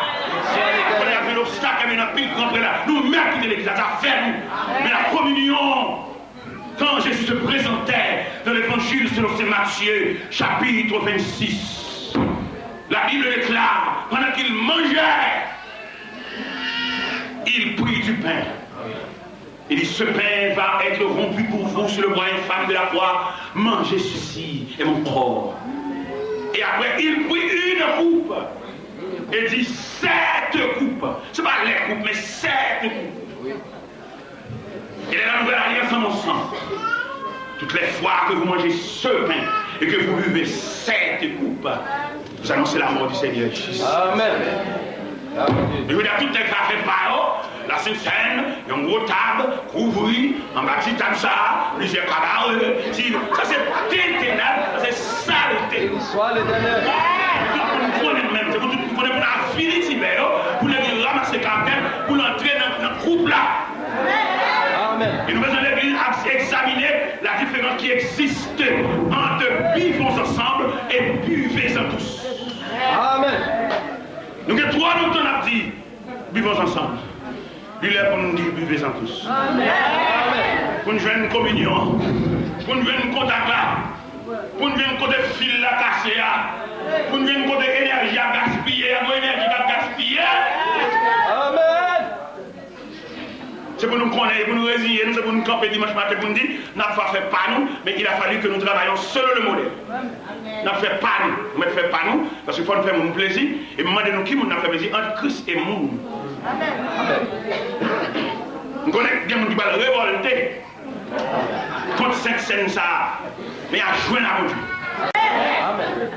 On a fait l'obstacle, mais on a pile campé là. Nous même quitter l'église, ça fait nous. Mais la communion. Quand Jésus se présentait dans l'évangile selon Saint Matthieu, chapitre 26, la Bible déclare, pendant qu'il mangeait, il prit du pain. Il dit, ce pain va être rompu pour vous sur le bois infâme de la croix. Mangez ceci est mon corps. Et après, il prit une coupe. Et dit, 7 coupes. Ce n'est pas les coupes, mais 7 coupes. Il est la nouvelle alliance en mon sang. Toutes les fois que vous mangez ce pain et que vous buvez 7 coupes, vous annoncez la mort du Seigneur Jésus. Amen. Je veux dire, toutes les cafés par la Sainte Seine, une grosse table, couvrie, en bâti table ça, plusieurs cabarets. Ça c'est ténébreux, c'est saleté. Soit l'éternel. Tout le monde connaît même, vous connaissez pour la vie pour les ramasser quelqu'un, pour l'entrer dans le groupe là. Et nous besoin de l'Église examiner la différence qui existe entre vivons ensemble et buvez-en tous. Amen. Nous avons 3 minutes, on a dit vivons ensemble. Il est pour nous dire buvez-en tous. Amen. Pour nous jouer une communion, pour nous jouer une contact là, pour nous jouer une côté fil là cassé là, pour nous jouer une côté énergie à gaspiller, à énergie à gaspiller. Amen. C'est pour nous connaître, pour nous résigner, c'est pour nous camper dimanche matin, pour nous dire, n'a pas fait pas nous, mais il a fallu que nous travaillions selon le modèle. N'a fait pas nous, mais fait pas nous, parce qu'il faut nous faire mon plaisir, et demandez-nous qui nous a fait plaisir entre Christ et nous. Amen. Nous connaissons des gens qui veulent révolter contre cette scène ça, mais à jouer la Dieu. Amen.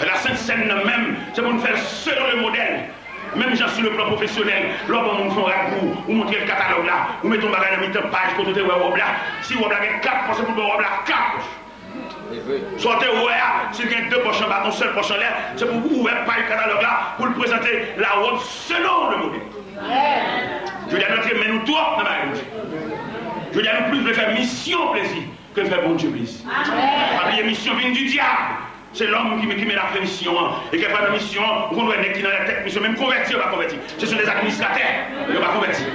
La Sainte Seine même, c'est pour nous faire selon le modèle. Même gens sur le plan professionnel, lorsqu'on nous fait un ragoût, ou montrer le catalogue là, ou mettons bagage dans une page pour tout le là, si vous avez 4, pensez pour le robe là, 4 poches. Sortez s'il y a 2 poches en bas, une seule poche en l'air, c'est pour vous ouvrir pas le catalogue là, pour le présenter la robe selon le modèle. Je veux dire, notre mais nous toi, dans ma vie. Je veux dire, nous plus de faire mission plaisir que de faire bon Dieu plaisir. Parce que la mission vient du diable. C'est l'homme qui met la mission et qui fait la mission, on doit être qui dans la tête, mission même convertir ou pas convertir. Ce sont des administrateurs, ils ne vont pas convertir.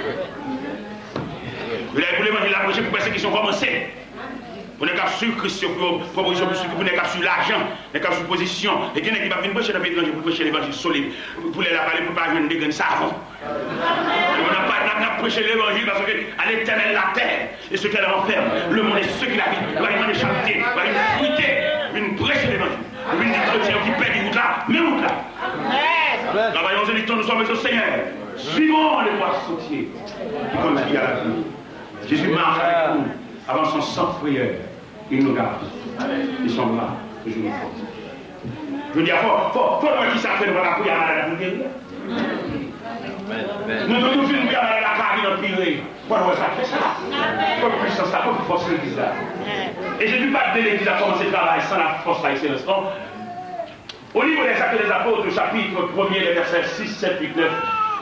Vous voulez manger la prochaine persécution commencer. Vous n'êtes qu'à sur Christ, proposition, vous n'êtes qu'à sur l'argent, vous n'êtes qu'à sur position. Et quelqu'un qui va venir prêcher dans le pays étranger pour prêcher l'évangile solide, pour les parler pour ne pas venir des graines savants. On n'a pas prêché l'évangile parce qu'à l'éternel la terre et ce qu'elle renferme, le monde est ce qu'il habite, va y demander chanter, va y fruiter, une prêcher l'évangile. chrétiens qui perdent route là, mais route là. Travaillons et luttons, nous sommes au Seigneur. Suivons les voies sautiers qui conduisent à la vie. Jésus marche avec nous, avançons sans prière. Il nous garde. Ils sont là, toujours nous portent. Je dis, faut nous qui s'appelle pour la prière à la vie. Nous devons nous faire une prière à la carrière dans le piré. Pourquoi ça fait ça? Faut puissance, ça faut force l'église là. Et je ne dis pas que l'église a commencé le travail sans la force là, c'est l'instant. Au niveau des actes des apôtres, chapitre 1er, les versets 6, 7, 8, 9,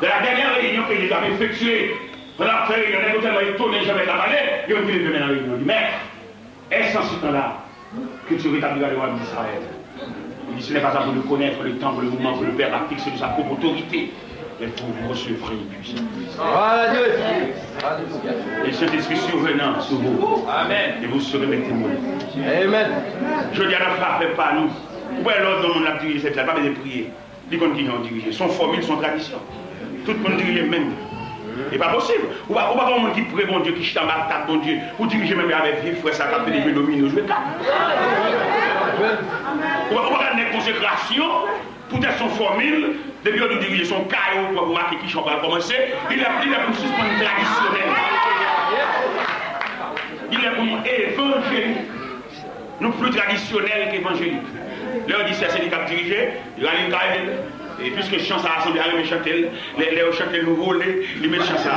de la dernière réunion que les avaient effectuée, on a fait une réunion, tellement étonné, jamais la vallée, ils ont dit le la réunion. Il dit, mais est-ce en ce temps-là que tu rétabliras le roi d'Israël? Il dit, ce n'est pas ça pour le connaître, le temps, le moment, pour le Père a fixé de sa propre autorité. Mais pour vous recevrez une puissance. Voilà Dieu. Et cet esprit survenant sur vous. Amen. Et vous serez mes témoins. Amen. Je dis à la frère, faites pas nous. Pourquoi l'autre dans mon a dirigé cette là, pas besoin de prier. Les gens qui ont dirigé. Son formule, son tradition. Tout le monde dirige même. C'est pas possible. Ou pas un monde qui prie mon Dieu, qui chute en bas de table, mon Dieu. Ou diriger même avec vieux frère, ça capte des jeux dominos, jouer cap. Ou pas une consécration. Pour être son formule, depuis de diriger son caillou pour marquer qui va commencer, il est pour suspendre traditionnel. Il est pour évangélique. Nous plus traditionnel qu'évangélique. Là, on dit c'est les cap dirigés, il y a une caille, et puisque chant ça rassemble à les chanter, les chanter nouveau, les mettent chant ça.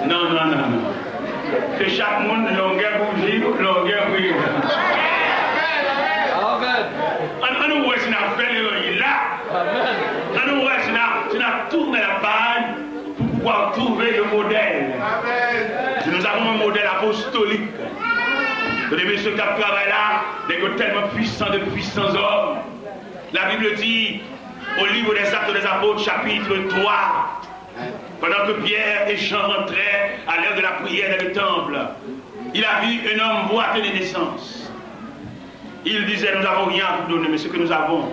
Non. Que chaque monde, longueur bougie, longueur bougie. On nous voit si on a fait le là. On nous voit si on a tourné la page pour pouvoir trouver le modèle. Si nous avons un modèle apostolique. Depuis ce cap travail là, des tellement puissants, de puissants hommes. La Bible dit au livre des Actes des Apôtres, chapitre 3, pendant que Pierre et Jean rentraient à l'heure de la prière dans le temple, il a vu un homme boiteux de naissance. Il disait, nous n'avons rien à vous donner, mais ce que nous avons,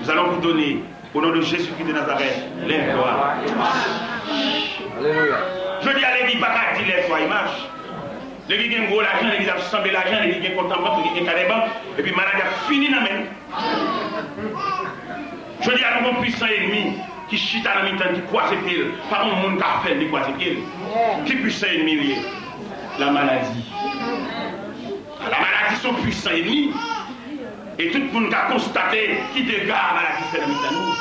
nous allons vous donner. Au nom de Jésus-Christ de Nazareth, lève-toi. Alléluia. Je dis à l'église, pas qu'à dire lève-toi, il marche. L'église a gros l'argent, l'église a semblé l'argent, l'église a contemporain, l'église a des banques, et puis maladie a fini dans la main. Je dis à nos puissants ennemis qui chita dans la mi-temps, qui croise les pieds, pas un monde qui a fait, qui croise les pieds. Qui puissant ennemi lié? La maladie. La maladie sont puissants ennemis. Et tout le monde a constaté qui dégage la maladie fait dans le nous.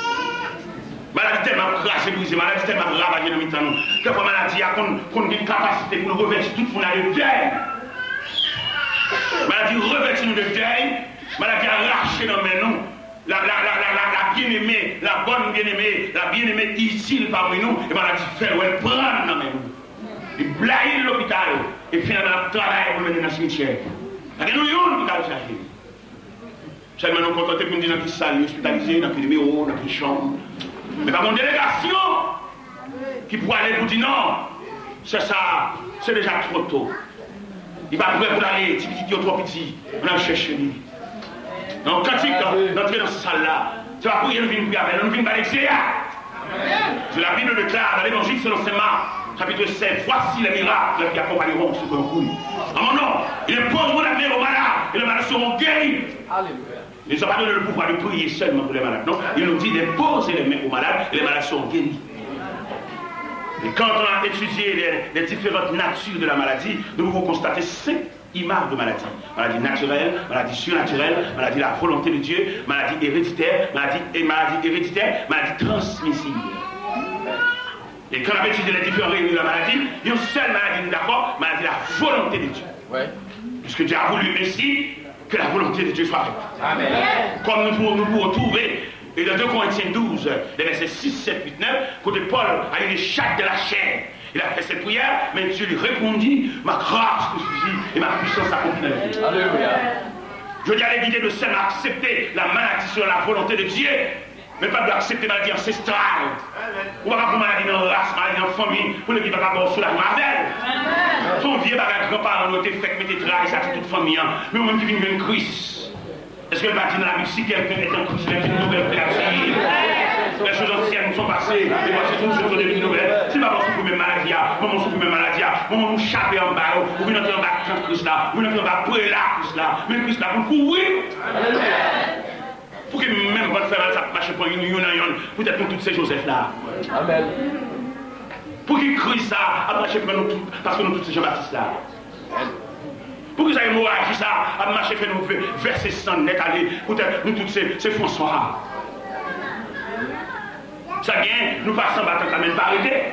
Maladie tellement crassée, brisée, maladie tellement ravagée dans le nous. Que la maladie a une capacité pour nous revêtir tout le monde à le deuil. Maladie revêtit nous de deuil. Maladie arrachée dans nous. La bien-aimée, la bonne bien-aimée, la bien-aimée utile parmi nous. Et maladie fait, elle prend dans nous. Il blaye l'hôpital. Et finalement, elle travaille pour mener dans le cimetière. Il y a nous qui allons chercher. Seulement nous contenter pour nous dire dans quelle salle hospitalisé, dans quel numéro, dans quelle chambre. Mais pas mon délégation qui pourrait aller pour dire non, c'est ça, c'est déjà trop tôt. Il va prêt pour aller, petit petit, trop petit, on a cherché lui. Donc quand il d'entrer dans cette salle-là, c'est pas pour y aller, nous venons pas l'exéa. C'est la Bible déclare dans l'évangile selon Saint Marc, chapitre 7, voici les miracles qui accompagneront ceux que l'on couille. En mon nom, ils poseront la main aux malades et les malades seront guéris. Alléluia. Ils n'ont pas donné le pouvoir de prier seulement pour les malades. Non, il nous dit de poser les mains aux malades et les malades sont guéris. Et quand on a étudié les différentes natures de la maladie, nous pouvons constater 5 images de maladies. Maladie naturelle, maladie surnaturelle, maladie de la volonté de Dieu, maladie héréditaire, maladie transmissible. Et quand on a étudié les différents réunions de la maladie, il y a une seule maladie, d'accord, maladie de la volonté de Dieu. Ouais. Puisque Dieu a voulu ainsi que la volonté de Dieu soit faite. Amen. Comme nous pouvons trouver, et dans 2 Corinthiens 12, les versets 6, 7, 8, 9, côté Paul a eu les chattes de la chair. Il a fait cette prière, mais Dieu lui répondit, ma grâce te suffit et ma puissance accomplit dans la vie. Alléluia. Je dis à l'éviter de celle accepter la maladie sur la volonté de Dieu, mais pas d'accepter la maladie ancestrale. Ou pas pour maladie dans la race, maladie dans la famille, pour le qui va pas avoir sous la marvel. Son vieux bagage grand-parent nous était fait, mettez travail, ça toute famille, mais même qui vient de Christ. Est-ce que le bâtiment dans la Bible, si quelqu'un est en Christ, c'est une nouvelle créature? Les choses anciennes sont passées. Et voici toutes choses sont devenues nouvelles. C'est pas parce que vous pouvez maladie, maman souffre de maladie, maman nous chaper en bas, vous venez entrer en bas de Christ là, vous venez entrer en bas pour là, Christ là, mais Christ là, pour courir. Pour que même votre frère ça marche pour une peut-être nous tous ces Joseph là. Amen. Pour qu'il crie ça, à marcher pour nous tous, parce que nous tous ces Jean-Baptiste là. Pour que ça ait hémorragie ça, à marcher pour nous verser sang net aller, peut-être nous tous ces François. Ça vient, nous passons battante là, même pas arrêter.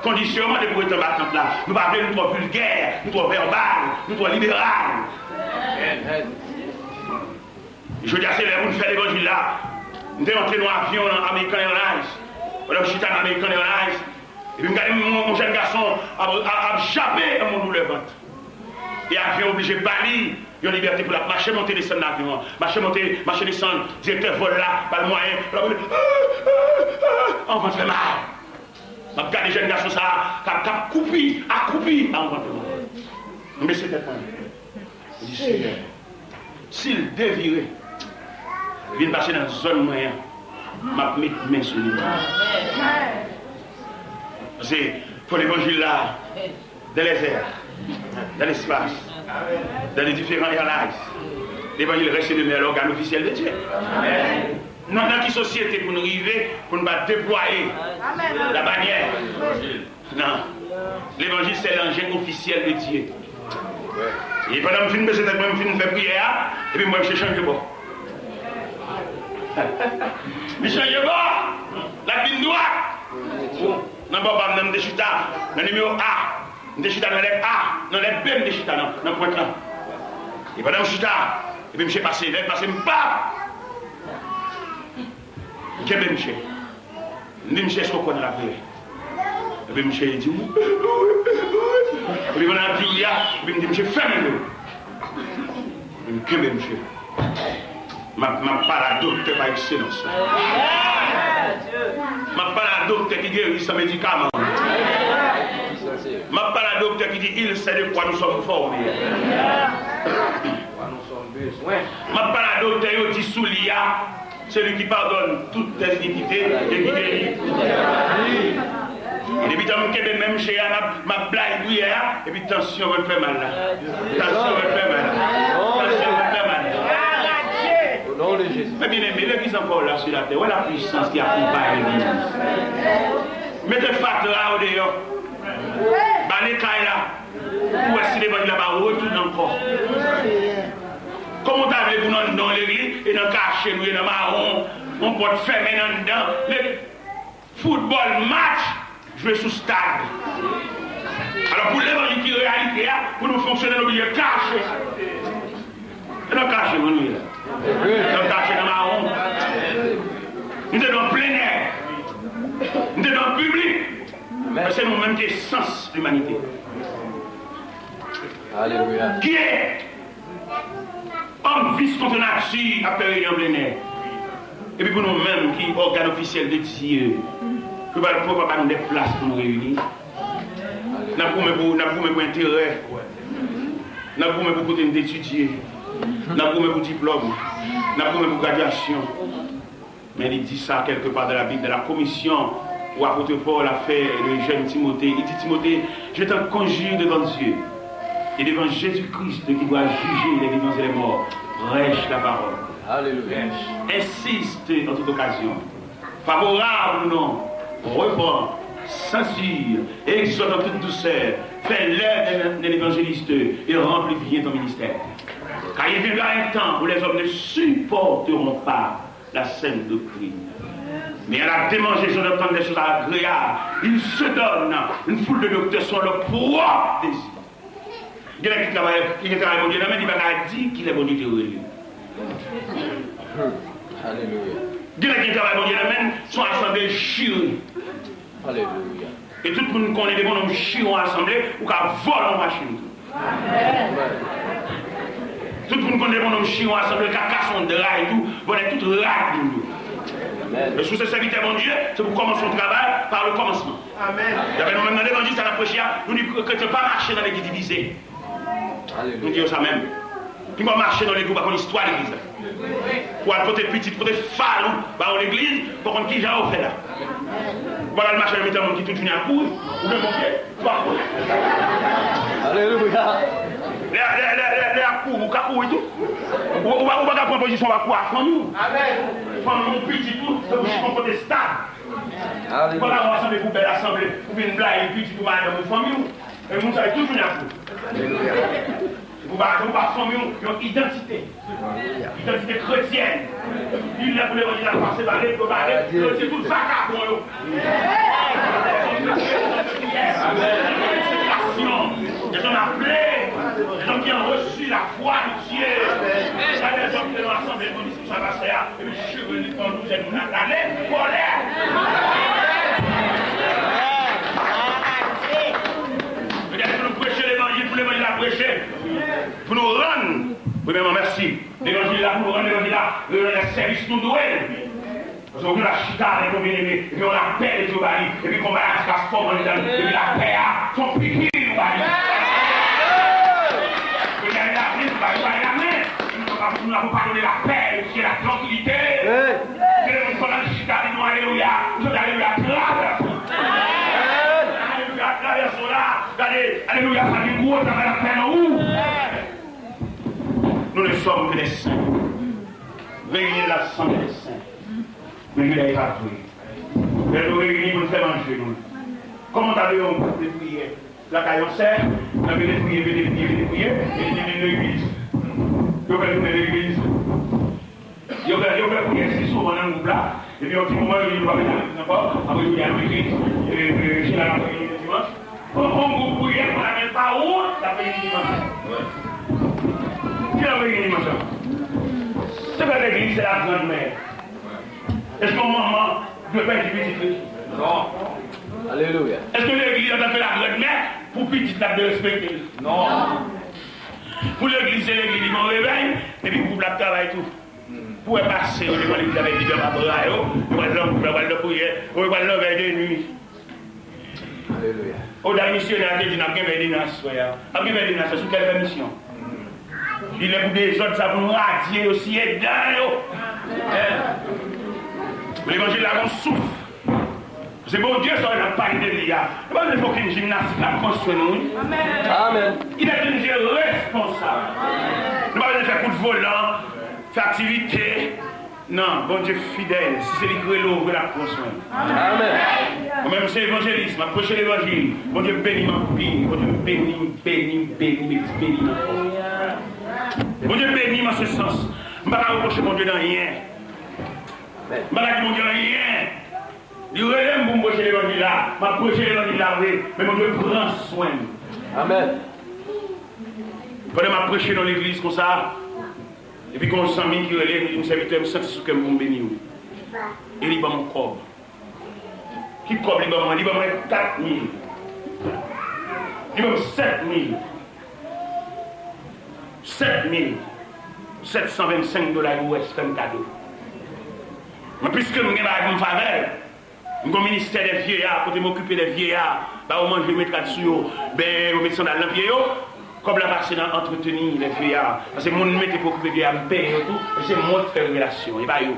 Conditionnement de pour être en battante là. Nous ne parlons pas nous trop vulgaires, nous trop verbal, nous trop libéral. Je veux dire, c'est là où nous faisons l'évangile là. Nous sommes entrés dans l'avion dans American Airlines. Alors je suis dans American Airlines. Et puis, mon jeune garçon a jappé à mon douleur ventre. Et l'avion obligé de bannir. Il y a une liberté pour la marcher, monter, descendre l'avion. Marcher, monter, marcher, descendre. Directeur vol là, pas le moyen. On va se faire mal. Je regarde les jeunes garçons, ça a coupé, accroupi. On va se faire mal. Mais c'était pas. Je dis, Seigneur, s'il dévirait, il vient passer dans une zone moyenne, je vais mettre main sur lui. C'est pour l'évangile là, dans les airs, dans l'espace, dans les différents airlines. L'évangile reste de l'organe officiel de Dieu. Nous, dans quelle société pour nous arriver, pour nous déployer la bannière? Non. L'évangile, c'est l'engin officiel de Dieu. Et pendant que je finis de faire prière, et puis moi je change de bord. Je change de bord. La ligne droite. Non, pas dans le chita, dans le numéro A. Dans chita dans le A. Dans le B de chita, dans le point là. Et pendant que je chita, et puis je suis passé, je pas. Je vais me chercher. Je me cherche qu'on a la prière. Et puis je dit, et puis on a dit, et puis je ferme le. Je vais me chercher. Ma paradocte par excellence. Ma paradocte qui guérit sans médicament. Ma paradocte qui dit, il sait de quoi nous sommes formés. Ma paradocte qui dit, sous l'IA, celui qui pardonne toutes tes iniquités et qui guérit. Et depuis tant que même chez ma blague prière, et puis tension va faire mal là. Tension va faire mal. Tension va faire mal. Au nom de Jésus. Mais bien aimé, l'église encore là sur la terre, où est la puissance qui accompagne l'église? Mettez fatra au dehors. Banez caille là. Où est-ce que l'évangile là-bas retourne encore? Comment t'avez-vous dans l'église et dans le cachet, nous et dans le marron, on peut fermer dedans. Football match. Jouer sous stade. Alors pour l'évangile qui est réalité, pour nous fonctionner, nous devons cacher. Et nous cacher, nous là. Nous cacher dans ma honte. Nous sommes dans plein air. Nous sommes dans le public. Mais c'est nous-mêmes qui est sens de l'humanité. Alléluia. Qui est homme vice contre nature à périr en plein air. Et puis pour nous-mêmes qui est organe officiel de Dieu. Nous ne pouvons pas nous des places pour nous réunir. Nous avons pour intérêt. Nous avons pour côté d'étudier. Nous avons pour diplôme. Nous avons pour graduation. Mais il dit ça quelque part dans la Bible, dans la commission où apôtre Paul a fait le jeune Timothée. Il dit Timothée, je t'en conjure devant Dieu et devant Jésus-Christ qui doit juger les vivants et les morts. Rêche la parole. Alléluia. Insiste en toute occasion. Favorable ou non. Reprends, censure, exhorte en toute douceur, fais l'aide de l'évangéliste et remplis bien ton ministère. Car il viendra un temps où les hommes ne supporteront pas la saine doctrine. Mais à la démangeaison d'entendre des choses agréables, ils se donnent une foule de docteurs sur leur propre désir. Il y en a qui travaillent mon Dieu, mais il va dire qu'il est bon Dieu théorie. Alléluia. Il y en a qui travaillent mon Dieu, mais sont assemblés chirés. Alléluia. Et tout le monde connaît des bonhommes chirons assemblés ou qui volent en machine. Tout le monde connaît des bonhommes chirons assemblés qui cassent son drap et tout, bon, est tout raide. Mais sous ce serviteur, mon Dieu, c'est pour commencer son travail par le commencement. Amen. Nous dans l'évangile, ça n'a prêché, nous disons que tu ne pas marcher dans l'église divisée. Nous disons ça même. qui va marcher dans l'église, par l'histoire de l'église. Pour aller porter petit, porter phare dans l'église, pour qu'on qui j'ai offert là. Voilà le marché de mettre un qui tout venu à courir, ou même mon pied, pas courir. Alléluia. Les à courir, ou qu'à courir et tout. Ou va prendre position, on va courir à nous. Amen. Prendre mon petit tout, c'est aussi qu'on côté stable. Voilà, on va assembler pour belle assemblée, pour une blague, petit tout, madame, une famille. Et nous, ça va toujours à courir. Vous ne pas former une identité. Identité chrétienne. Il a voulu dire la passer par les c'est tout ça qu'a pour eux. Les gens appelés, les gens qui ont reçu la foi de Dieu. Les gens qui ont assemblé pour discussion à passer et puis je suis venu quand nous êtes allés, colère. Peut-être pour nous prêcher l'évangile, pour l'évangile à prêcher. Pour nous rendre, oui, mais merci. L'évangile là, pour nous rendre l'évangile là, le service nous doit. Parce qu'on a la chita, les bien-aimés, et puis on a paix, les Jobali, et puis qu'on va à ce qu'on et puis la paix, son piqué, nous va aller. Vous avez la vie, vous allez la main. Nous n'avons pas donné la paix, c'est la tranquillité. Nous avons la chita, nous alléluia, nous alléluia, alléluia, traversons là, alléluia, ça dit gros, ça va la paix en où? Nous ne sommes que des saints. Veillez l'assemblée des saints. Mais nous n'avons pas pris. Mais nous réunissons pour nous faire manger. Comment tu as vu un groupe de prières? La caillon sert, on a vu des prières, et l'église. Ils ont fait tourner l'église. Ils ont fait prier si souvent dans le groupe là. Et puis au petit moment, ils vont mettre encore. Après, il y a l'église. Et chez la réunion du dimanche. Quand on groupe prière, on n'a même pas honte, ça fait une dimanche. Qui a fait une dimanche? C'est que l'église, c'est la grande mère. Est-ce qu'au moment de faire du petit Christ? Non. Alléluia. Est-ce que l'église a fait la grande mère pour petit la de respecter? Non. Pour l'église, c'est l'église, ils vont réveiller, et puis pour le travail et tout. Pour passer, on va l'église avec des gens à bras, on va le prier, on va le veiller de nuit. Alléluia. On a missionnaire qui dit, on a bien veillé dans la soirée. On a bien veillé dans la soirée, sous quelle mission? Il est pour des autres, ça pour nous radier aussi, et dans l'évangile là, on souffre. C'est bon Dieu, ça n'a pas été lié. Il faut qu'une gymnastique la construise. Amen. Il est un Dieu responsable. Nous ne pouvons pas faire coup de volant, faire activité. Non, bon Dieu fidèle. Si c'est lui qui l'ouvre, la construire. Amen. Même c'est l'évangélisme, approcher l'évangile. Bon Dieu bénit mon pays. Bon Dieu bénit. Bon Dieu bénit en ce sens. Je ne vais pas reprocher mon Dieu dans rien. Je ne vais pas dire mon Dieu dans rien. Il relève pour m'approcher l'évangile là. M'approcher l'évangile là, mais mon Dieu prend soin. Amen. Pendant m'approcher dans l'église comme ça, et puis quand on sent qui relève, mon serviteur me sent ce que je me bénis. Et il va mon corps. Qui corps il va moi? Il va moi 4 000. Il va moi 7 000. 7 725 $ US comme cadeau. Mais puisque je suis en faveur, je suis au ministère des vieillards, pour m'occuper des vieillards, au moins je vais mettre dessus, je vais mettre dans le pied, comme la passer dans entretenir les vieillards. Parce que mon métier pour occuper des vieillards, je paye tout, et c'est moi qui fais une relation, et pas eux.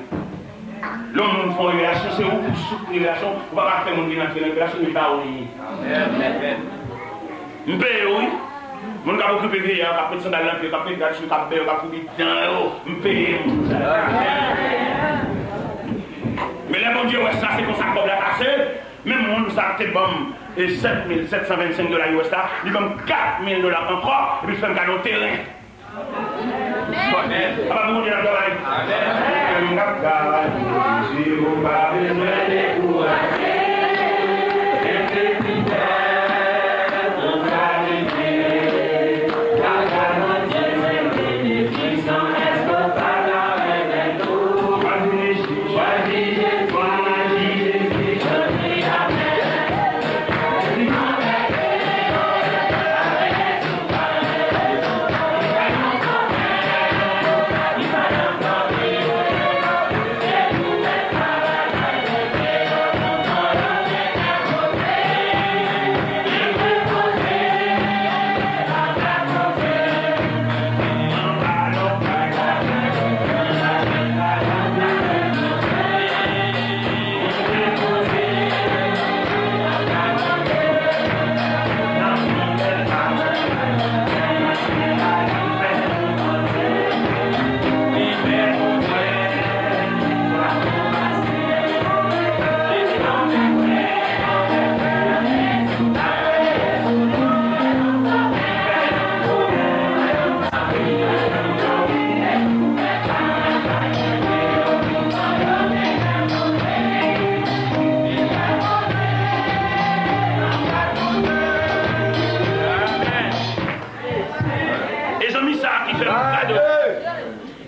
L'homme fait une relation, c'est où pour soutenir une relation, on ne va pas faire mon bien dans une relation, mais pas où. Je paye, oui. Mon gars occupe les vieillards, après ça dans le pied, après gratuit, après je paye. Mais là, mon Dieu, ouais, ça c'est comme ça qu'on l'a passé. Même moi, nous avons été bon, et 7 725 $ US, nous avons 4 000 $ encore, et puis nous faisons un cadeau terrain. Amen.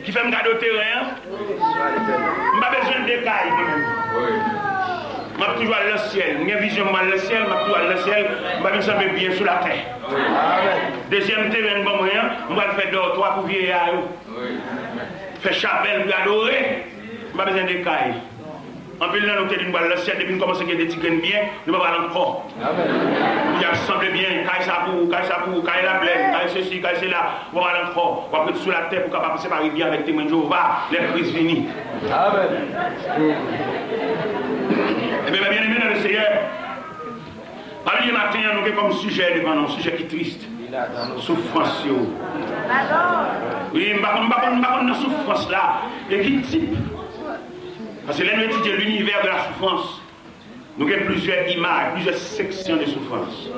qui fait me garder au terrain. Je n'ai pas besoin de décailles moi-même. Je suis toujours dans le ciel. J'ai une vision dans le ciel, je suis toujours dans le ciel, je me sens bien sur la terre. Deuxième terrain, je vais faire deux, trois pour vieillir. Faire chapelle pour adorer. Je n'ai pas besoin de décailles. En plus, nous avons dans le ciel, depuis que nous commençons à faire des petits grains bien, nous ne pouvons pas encore. Il semble bien, quand ça pour, quand la plaine, quand ceci, quand cela, on va aller encore. On va mettre sous la terre pour capable de séparer bien avec témoins de Jéhovah, les prises finies. Amen. Eh bien, bien aimé dans le Seigneur, parmi les matins, nous avons comme sujet devant nous, un sujet qui est triste. Souffrance. Oui, nous ne sommes pas dans la souffrance là. Et qui type? Parce que là, nous étudions l'univers de la souffrance. Nous avons plusieurs images, plusieurs sections de souffrance.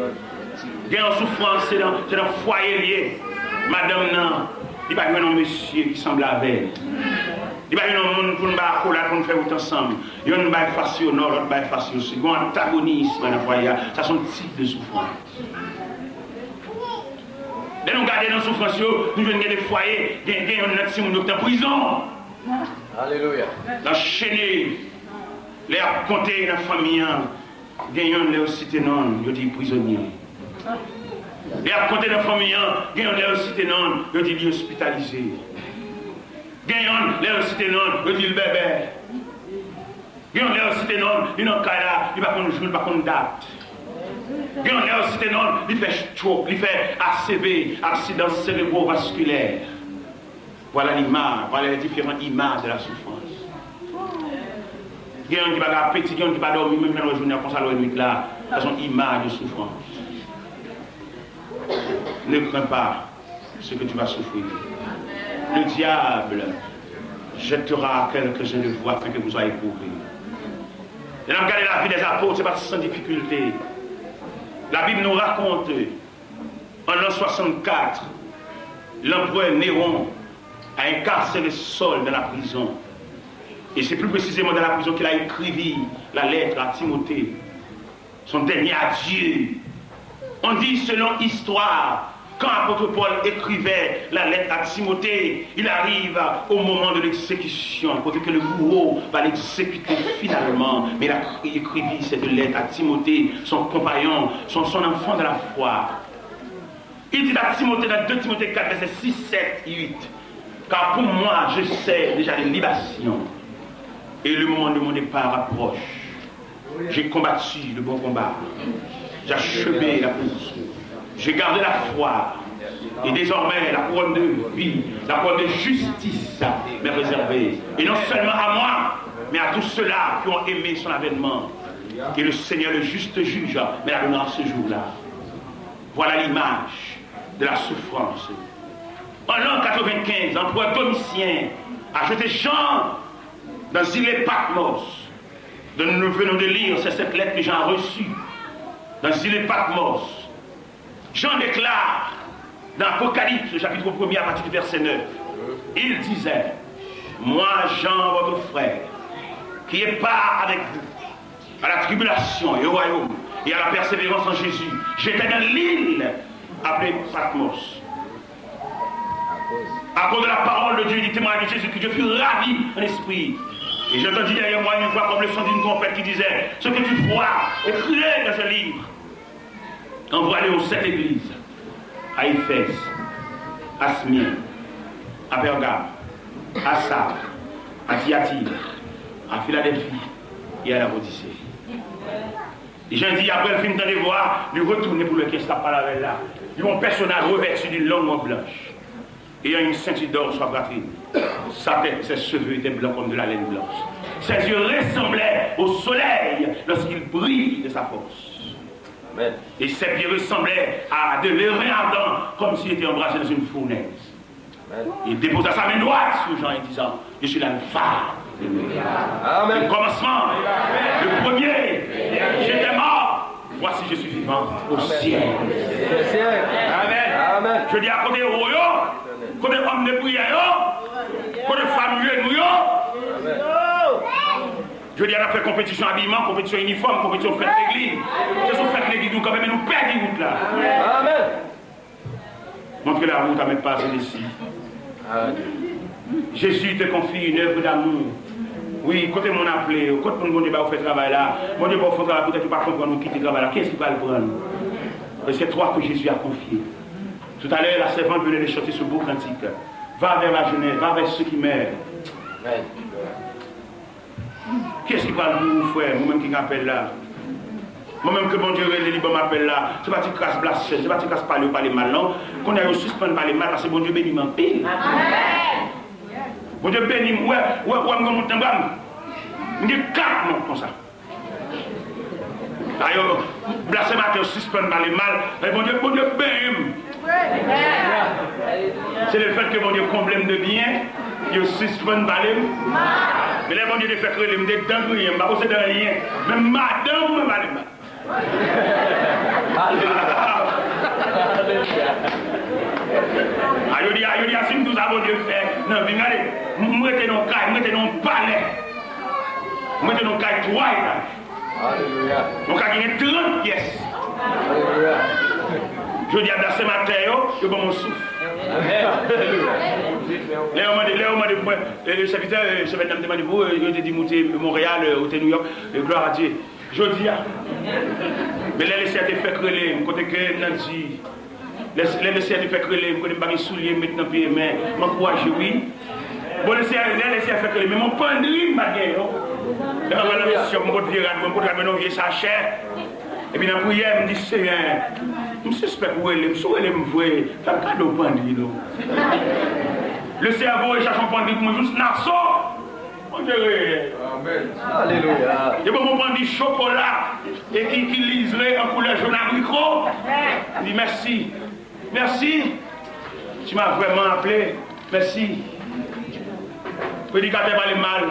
Il y a une souffrance, c'est dans le foyer lié. Madame, non, il n'y a pas un monsieur qui semble avec elle. Il n'y a pas un monde pour nous faire tout ensemble. Il y a une baille face au nord, l'autre baille face au sud. Il y a un antagonisme dans le foyer. Ça sont des types de souffrance. Dès que nous regardons dans la souffrance, nous venons des foyers, il y a un petit monde qui est en prison. Alléluia. L'enchaîner, les raconter dans la famille, gagnant les cités non, je dis prisonnier. Les raconter dans la famille, gagnant les cités non, je dis hospitalisé. Gagnant les cités non, je dis le bébé. Gagnant les cités non, il n'a qu'à là, il va qu'on joue, il va qu'on date. Gagnant les cités non, il fait stroke, il fait ACV, accident cérébrovasculaire. Voilà l'image, voilà les différentes images de la souffrance. Il y a un qui va avoir petit, il y a un qui va dormir, même dans la journée, comme ça, la nuit là, ce sont images de souffrance. Ne crains pas ce que tu vas souffrir. Le diable jettera quelques-uns de vous afin que vous soyez éprouvés. Et dans le cas de la vie des apôtres, ce n'est pas sans difficulté. La Bible nous raconte, en l'an 64, l'empereur Néron a incarcéré Saul dans la prison. Et c'est plus précisément dans la prison qu'il a écrit la lettre à Timothée, son dernier adieu. On dit selon histoire, quand l'apôtre Paul écrivait la lettre à Timothée, il arrive au moment de l'exécution, pour que le bourreau va l'exécuter finalement. Mais il écrivit cette lettre à Timothée, son compagnon, son enfant de la foi. Il dit à Timothée, dans 2 Timothée 4, versets 6, 7 et 8, car pour moi, je sais déjà les libations, et le moment de mon départ approche. J'ai combattu le bon combat, j'ai achevé la course, j'ai gardé la foi, et désormais la couronne de vie, la couronne de justice m'est réservée. Et non seulement à moi, mais à tous ceux-là qui ont aimé son avènement. Et le Seigneur, le juste juge, me la donnera ce jour-là. Voilà l'image de la souffrance. En l'an 95, l'empereur Domitien a jeté Jean dans l'île Patmos. Nous venons de lire, c'est cette lettre que Jean a reçue. Dans l'île Patmos, Jean déclare dans l'Apocalypse, le chapitre 1er, à partir du verset 9, il disait, moi Jean, votre frère, qui est part avec vous à la tribulation et au royaume et à la persévérance en Jésus, j'étais dans l'île appelée Patmos. À cause de la parole de Dieu, du témoignage de Jésus, que je fus ravi en esprit. Et j'entendis derrière moi une voix comme le son d'une trompette qui disait, ce que tu vois, écris dans ce livre. Envoie-le aux 7 églises, à Éphèse, à Smyrne, à Pergame, à Sardes, à Thyatire, à Philadelphie et à la Odyssée. Et j'ai dit, après le film de voir, lui retourner pour le caisse la parole là. Il y a un personnage revêtu d'une longue blanche. Et il y a une ceinture d'or sur la poitrine. Sa tête, ses cheveux étaient blancs comme de la laine blanche. Ses yeux ressemblaient au soleil lorsqu'il brille de sa force. Amen. Et ses pieds ressemblaient à de l'airain ardent, comme s'il était embrassé dans une fournaise. Amen. Il déposa sa main droite sur Jean en disant, je suis l'alpha. Le commencement, le premier, j'étais mort. Voici, je suis vivant au ciel. Amen. Amen. Je dis à côté de vous, côté homme de prière, côté femme de je dis à la fait compétition habillement, compétition uniforme, compétition fête l'église. C'est sur fête l'église, nous quand même, nous perdons route là. Amen. Montrez la route à mettre passer d'ici. Jésus te confie une œuvre d'amour. Oui, côté mon appelé, côté mon Dieu va faire travail là. Mon Dieu va faire travail, peut-être pas comprendre nous quitter le travail là. Qu'est-ce qui va le prendre? C'est toi que Jésus a confié. Tout à l'heure, la servante venait de chanter ce beau cantique. Va vers la jeunesse, va vers ceux qui meurent. Qu'est-ce qui va nous, frère, moi-même qui m'appelle là? Moi-même que mon Dieu, les libres m'appelle là. C'est pas que tu casses blasphème, c'est pas que tu casses parler mal, non. Qu'on a suspendre parler mal parce que mon Dieu bénit mon pile. Mon Dieu bénit moi, je monte en bas. Je dis 4 mots comme ça. D'ailleurs, blasphémateur suspend parler mal, mais mon Dieu bénit. C'est le fait que mon Dieu comble de bien, il suspend parler mal. Mais là, mon Dieu fait que les me dedans, je ne sais pas rien. Mais madame, je ne parle pas. Je dis, si nous avons Dieu fait, non, regardez, nous mettons nos cailles, nous mettons nos palais, nous mettons nos cailles 3 Alléluia. Nous avons gagné 30 pièces. Alléluia. Je dis à ce matin, je vais mon souffle. Le serviteur, ce matin, me demande, je dis, Montréal, ou New York, gloire à Dieu. Je dis, mais les laissés te faire creler, côté que Nancy, les laissés te faire creler, côté pas souliers, maintenant pied, mais m'encourage, oui. Bon, laissez faire creler, mais mon pandri m'a gagné. Je vais mon virage, mon pote, mon vieux sachet. Et puis dans la prière, je me dis, Seigneur, je suspecte où elle est, où elle me voit, fais un cadeau pandri. Le cerveau, il cherche un pandri pour moi, juste nasso. Amen. Alléluia. Je vais me prendre du chocolat et qui liserait en couleur jaune agricole. Je dis merci. Merci. Tu m'as vraiment appelé. Merci. Prédicateur va aller mal.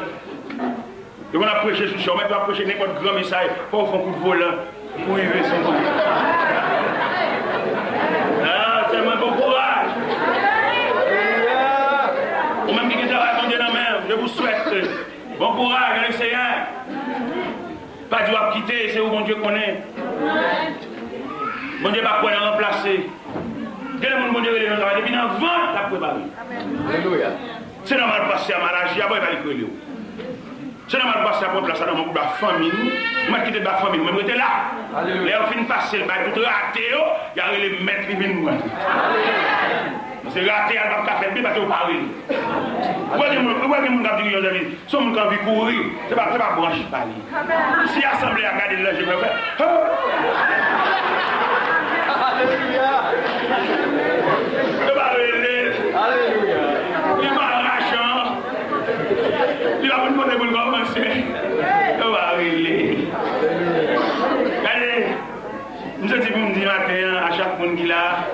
Et on a prêché sur le chemin, on a prêché n'importe grand message. Il faut faire un coup de volant pour y vivre son temps. Ah, c'est un bon courage. Ou même qui travaille mon Dieu dans la main, je vous souhaite bon courage, allez Seigneur. Pas Dieu à quitter, c'est où mon Dieu connaît. Mon Dieu va pouvoir remplacer. Quel est mon Dieu qui est dans depuis dans 20 la préparé. Alléluia. C'est normal de passer à mariage, il va aller créer. C'est normal de passer à place dans mon famille. Moi qui étais dans la famille, moi j'étais là. Les enfants finissent passer le bail tout raté, il y a les maîtres qui viennent moi. C'est raté à la café, parce que vous parlez. Pourquoi les gens qui disent que si on a envie de courir, ce n'est pas branche parler. Si l'assemblée a gardé là, je vais faire. Alléluia. Alléluia. Il va arrachant. Il va vous demander pour commencer. Il va arriver. Allez, nous sommes dit matin à chaque monde qui l'a,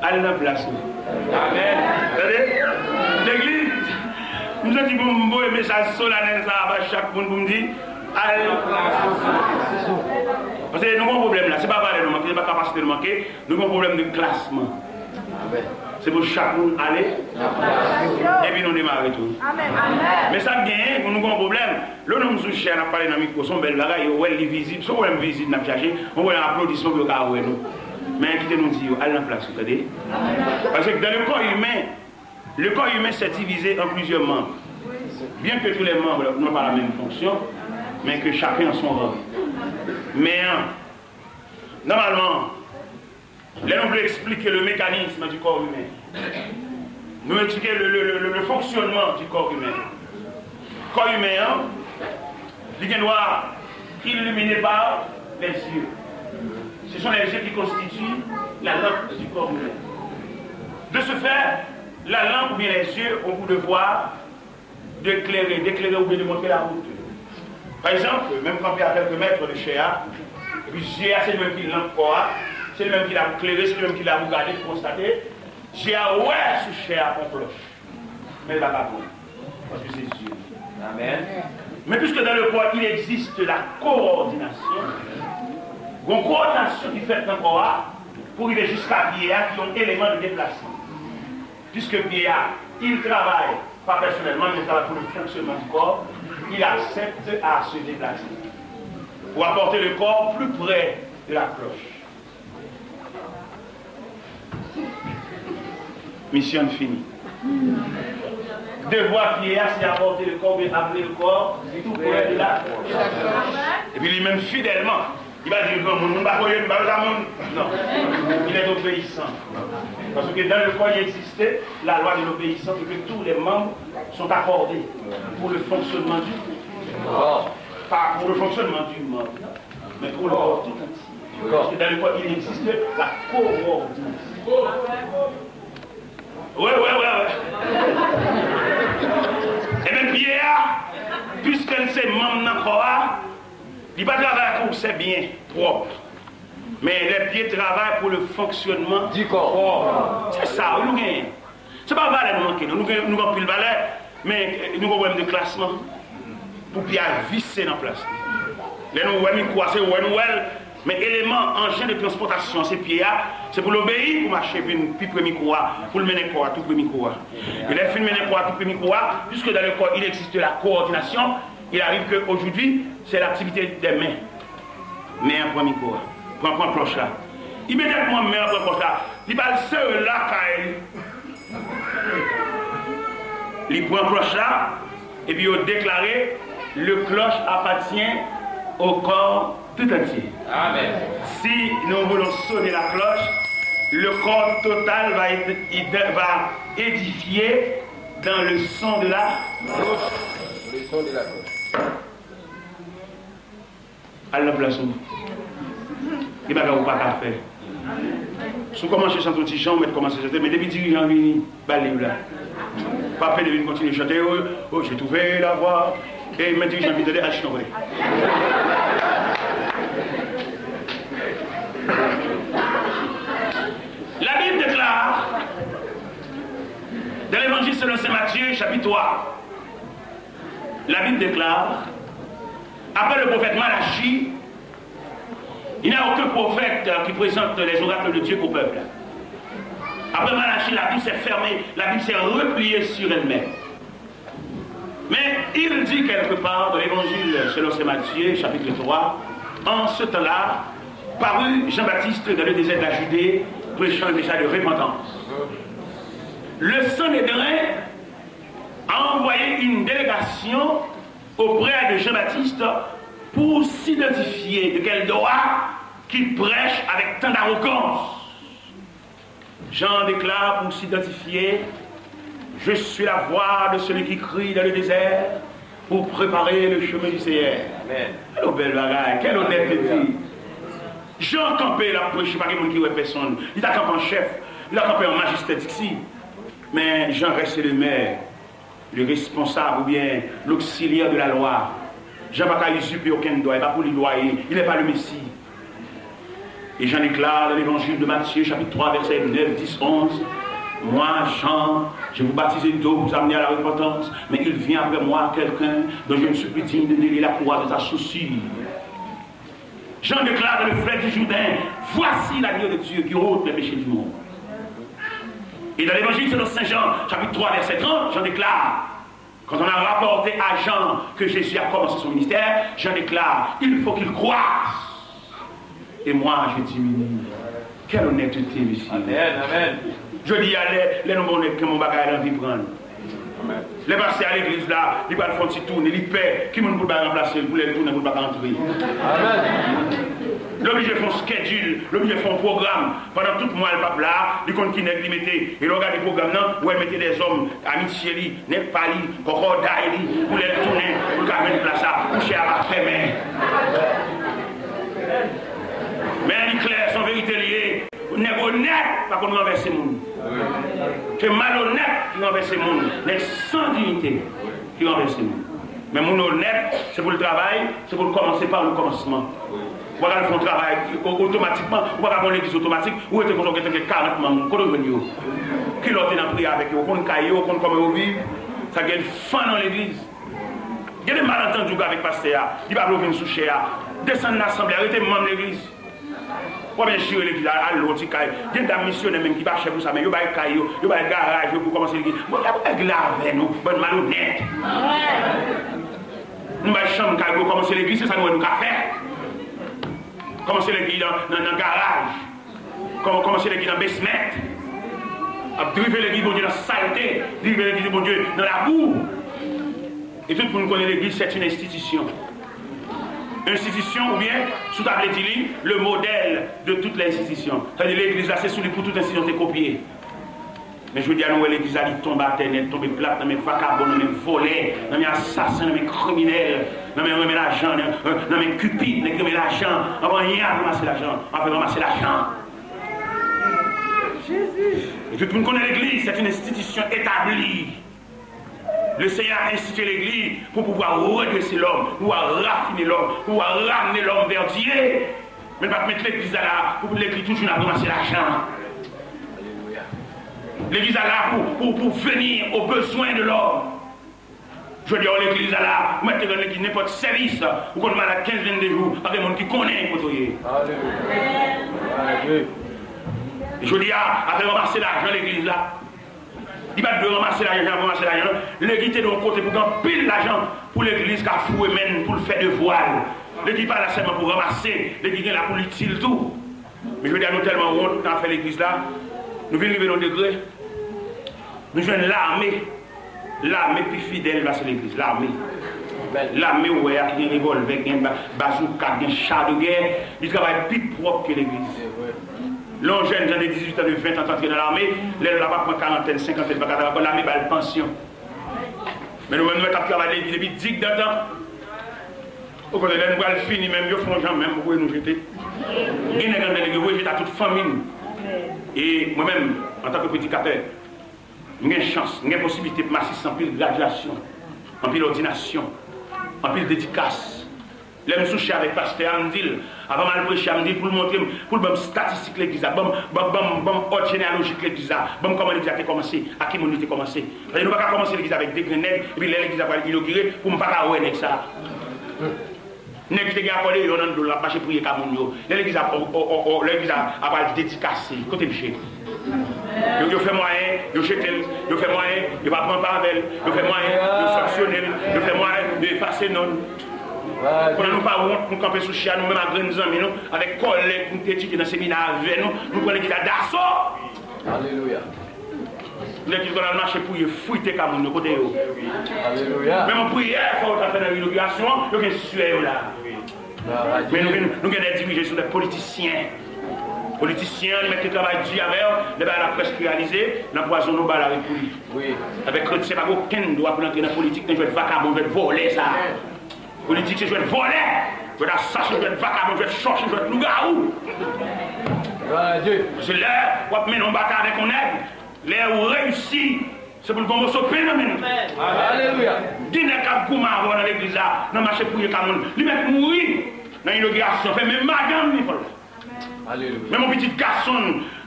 allez dans la place. Amen. L'église, nous sommes dit pour me message solennel à chaque monde pour me dire, allez dans la place. Parce que nous avons un problème là, ce n'est pas valeur de manquer, ce n'est pas capacité de manquer, nous avons un problème de classement. C'est pour chaque monde aller, et puis nous démarrer tout. Mais ça vient, nous avons un problème. Le nom de cher, on a parlé dans le micro, son bel bagage, on voit les visibles, si on voit les visibles, on a cherché, on voit l'applaudissement pour nous. Mais quittez nous dire, allez en place, vous savez. Parce que dans le corps humain s'est divisé en plusieurs membres. Bien que tous les membres n'ont pas la même fonction, mais que chacun a son rôle. Mais normalement, là on veut expliquer le mécanisme du corps humain. Nous expliquer le fonctionnement du corps humain. Le corps humain, il doit illuminé par les yeux. Ce sont les yeux qui constituent la lampe du corps humain. De ce fait, la lampe ou bien les yeux ont pour devoir d'éclairer ou bien de montrer la route. Par exemple, même quand il y a quelques mètres de Chéa, et puis Chéa c'est le même qui l'a c'est le même qui l'a éclairé, c'est le même qui l'a regardé pour constater. Chéa, ouais, sous Chéa, on cloche. Mais il va pas voir, parce que c'est Dieu. Amen. Mais puisque dans le corps, il existe la coordination, une coordination qui fait un corps pour arriver jusqu'à Pierre qui ont élément de déplacement. Puisque Pierre, il travaille, pas personnellement, mais il travaille pour le fonctionnement du corps, il accepte à se déplacer pour apporter le corps plus près de la cloche. Mission finie. devoir qui est c'est apporter le corps, bien appeler le corps, tout près de la. Et puis lui-même fidèlement, il va dire non, il est obéissant. Parce que dans le corps il existait la loi de l'obéissance et que tous les membres sont accordés pour le fonctionnement du corps. Pas pour le fonctionnement du membre, mais pour le corps tout entier. Parce que dans le corps il existait la coordination. Ouais. Et même Pierre, puisqu'elle s'est membre dans le corps, il ne travaille pas pour ses biens propres. Mais les pieds travaillent pour le fonctionnement du corps. C'est ça, nous gagnons. Ce n'est pas valeur nous manquer. Nous avons plus de valeur, mais nous avons un problème de classement pour bien visser dans la place. Les nous avons quoi, c'est mais élément, engin de transportation, ces pieds-là, c'est pour l'obéir, pour marcher, puis premier quoi, pour le mener quoi, tout premier quoi. Et les films mener quoi, tout premier quoi, puisque dans le corps, il existe la coordination, il arrive qu'aujourd'hui, c'est l'activité des mains. Mais un premier quoi. Prends cloche là. Immédiatement, mais un cloche là. Il va le seul là, il prend cloche là, et puis il déclare le cloche appartient au corps tout entier. Amen. Si nous voulons sonner la cloche, le corps total va édifier dans le son de la cloche. Le son de la cloche. À la place où il n'y a pas faire. Si vous commencez à chanter un petit chant, vous commencez à chanter, mais depuis dirigeants viennent, là. Pas faire de continuer à chanter, oh, j'ai trouvé la voix, et mes dirigeants viennent de acheter. La Bible déclare, dans l'évangile selon saint Matthieu, chapitre 3, la Bible déclare, après le prophète Malachie, il n'y a aucun prophète qui présente les oracles de Dieu au peuple. Après Malachie, la Bible s'est fermée, la Bible s'est repliée sur elle-même. Mais il dit quelque part dans l'évangile selon saint Matthieu, chapitre 3, en ce temps-là, parut Jean-Baptiste dans le désert de la Judée, prêchant le message de repentance. Le Sanhédrin a envoyé une délégation auprès de Jean-Baptiste pour s'identifier de quel droit qu'il prêche avec tant d'arrogance. Jean déclare pour s'identifier: je suis la voix de celui qui crie dans le désert pour préparer le chemin du Seigneur. Amen. Quelle belle bagaille, quelle honnêteté. Jean campé là pour prêcher, pas quelqu'un qui voit personne. Il a campé en chef, il a campé en magistrat ici. Mais Jean reste le maire, le responsable ou bien l'auxiliaire de la loi. Jean n'a pas usurper aucun droit, il n'est pas pour les loyer, il n'est pas le Messie. Et Jean déclare dans l'évangile de Matthieu, chapitre 3, versets 9, 10, 11, moi, Jean, je vous baptise d'eau pour vous amener à la repentance, mais il vient après moi quelqu'un dont je ne suis plus digne de délier la courroie de sa chaussure. Jean déclare dans le fleuve du Jourdain, voici l'agneau de Dieu qui ôte les péchés du monde. Et dans l'évangile selon Saint Jean, chapitre 3, verset 30, Jean déclare, quand on a rapporté à Jean que Jésus a commencé son ministère, Jean déclare, il faut qu'il croisse. Et moi, je diminue. Quelle honnêteté, monsieur. Amen, amen. Je dis à les noms honnêtes que mon bagage dans vie prendre. Les passés à l'église là, ils vont faire un petit tour, ils paient, qui ne peut pas remplacer, pour les tourner, pour ne pas entrer. Amen. L'obligé font schedule, l'obligé font programme. Pendant tout le mois, le pape là, il compte qui n'est pas metté. Et le regarde le programme là, où elle mettait des hommes, amitié, n'est pas li, cocordaille, pour les tourner, pour le garder de place là, coucher à la ferme. Mais il est clair, son vérité liée. N'est honnête, pas qu'on renverse le monde. C'est malhonnête qui renverse le monde. N'est sans dignité qui renverse le monde. Mais mon honnête, c'est pour le travail, c'est pour commencer par le commencement. Voilà, ils font travail automatiquement, ou pas avoir l'église automatique, ou est-ce qu'on a 40 membres, qu'on a venu, qui l'ont été dans la prière avec eux, qu'on a caillé, qu'on a comment vivre, ça gagne fin dans l'église. Il y a des malentendus avec le pasteur, il va venir sous cher, descendre dans l'assemblée, arrêtez membre de l'église. Ou bien sûr, l'église à l'autre, il y a des missionnaires même qui va chez vous, ça, mais il va y caillé, il va y garage pour commencer l'église. Bon, il y a des glaves, nous, bonne malhonnête. Nous allons chambre pour commencer l'église, c'est ça nous avons faire. Commencer l'église dans le garage. Commencer l'église dans le basement. à driver l'église, bon Dieu, dans la saleté, driver l'église, bon Dieu, dans la boue. Et tout le monde connaît l'église, c'est une institution. Institution, ou bien, sous table dit le modèle de toutes les institutions. C'est-à-dire l'église là, c'est sous les pour toute institution, c'est copié. Mais je veux dire, nous, l'église là, il tombe à terre, elle tombe plate, dans mes vagabonds, dans mes volets, dans mes assassins, dans mes criminels, dans mes remis l'argent, dans mes cupides, dans mes remis l'argent. On va rien ramasser l'argent, on va ramasser l'argent. Et tout le monde connaît l'église, c'est une institution établie. Le Seigneur a institué l'église pour pouvoir redresser l'homme, pour pouvoir raffiner l'homme, pour pouvoir ramener l'homme vers Dieu. Mais pas mettre l'église là pour l'église toujours à ramasser l'argent. L'église est là pour venir aux besoins de l'homme. Je veux dire, l'église est là, vous mettez dans l'église n'importe service, vous connaissez malade 15-22 jours, avec des gens qui connaissent. Et je veux dire, après ramasser l'argent, l'église là, il va de ramasser l'argent, l'église est de l'autre côté pour gagner pile l'argent pour l'église qui a foué même pour le faire de voile. L'église pas là seulement pour ramasser, l'église est là pour l'utile tout. Mais je veux dire, nous tellement honte quand on fait l'église là, nous venons arriver dans le degré. Nous jouons l'armée plus fidèle va sur l'église, l'armée. L'armée, ouais, qui a un revolver, qui a un bazooka, qui a un char de guerre, il travaille plus propre que l'église. L'on jeune, j'en ai 18 ans, de 20 ans, entré dans l'armée, l'aile là-bas prend 40, 50, l'armée va la pension. Mais nous-mêmes, nous avons travaillé depuis 10 ans. Au côté de nous, nous finir, même, nous faisons jamais, nous pouvons nous jeter. Il y a des gens qui jetent à toute famille. Et moi-même, en tant que prédicateur, j'ai une chance, j'ai une possibilité de m'assister en pile graduation, en pile ordination, en pile dédicace. Là, je me suis avec le pasteur Amdil, avant de prêcher Amdil, pour le montrer, pour le statistique de l'église, bon ordre généalogique de l'église, bon comment l'église a commencé, à qui mon a commencé. Nous ne pouvons pas commencer l'église avec des grenades, et puis l'église va inaugurer pour ne pas avoir ça. L'église a appelé, on a de la marche pour y aller. L'église a dédicacé, côté biché. Ils fait moyen, ils jetent, ils fait moyen, ils ne va prendre pas avec, ils fait moyen, ils sanctionner, ils fait moyen, ils effacer non. Pour nous pas honte, nous camper sous chien, nous même à grands amis, avec collègues, nous étudier dans le séminaire avec nous, nous prenons l'église d'assaut. Alléluia. L'église qu'on a marché pour y fouiller comme nous côté. Alléluia. Même en prière, il faut faire une inauguration, il y a un sueur là. Mais nous avons des dirigeants sur des politiciens. Politiciens, les mecs qui travaillent du avec eux, la presse réalisée, l'empoisonnement de la République. Oui. Avec c'est pas aucun doit pour entrer dans la politique, je vais être vacabon, je vais voler ça. Politique, c'est je vais être voler, je vais être assassin, je vais être vacabon, je vais être chercher, je vais être loup-garou. C'est là où on met nos batailles avec on aide, là où on réussit, c'est pour le bon mot sauver. Alléluia. Dîner cap gouma dans l'église là, dans le marché pour y aller, lui mettre mourir dans l'inauguration, fait même madame, il faut. Alléluia. Même mon petit garçon,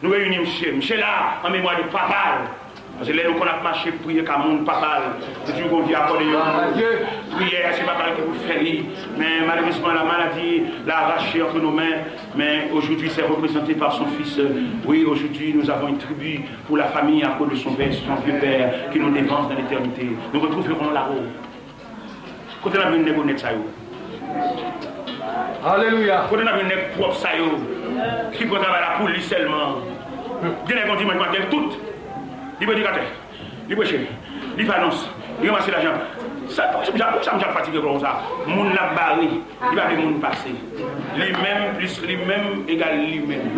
nous réunissons Michel là, en mémoire de papa. Parce que là, nous avons marché pour prier comme mon papa. C'est toujours qu'on vient accorder prière, c'est papa qui vous fait. Mais malheureusement, la maladie l'a arraché entre nos mains. Mais aujourd'hui, c'est représenté par son fils. Oui, aujourd'hui, nous avons une tribu pour la famille à cause de son père, son vieux père, qui nous dévance dans l'éternité. Nous retrouverons là-haut. Côté la vie, nous ça. Alléluia. Côté la vie, nous propre ça. Qui peut travailler la police seulement. Dès qu'on dit, moi, tout. Il veut dire, il veut chercher, il annonce, il ramasse l'argent. Ça me fatigué comme ça. Moun l'a barré, il va les moun passer. Lui-même plus lui-même égale lui-même.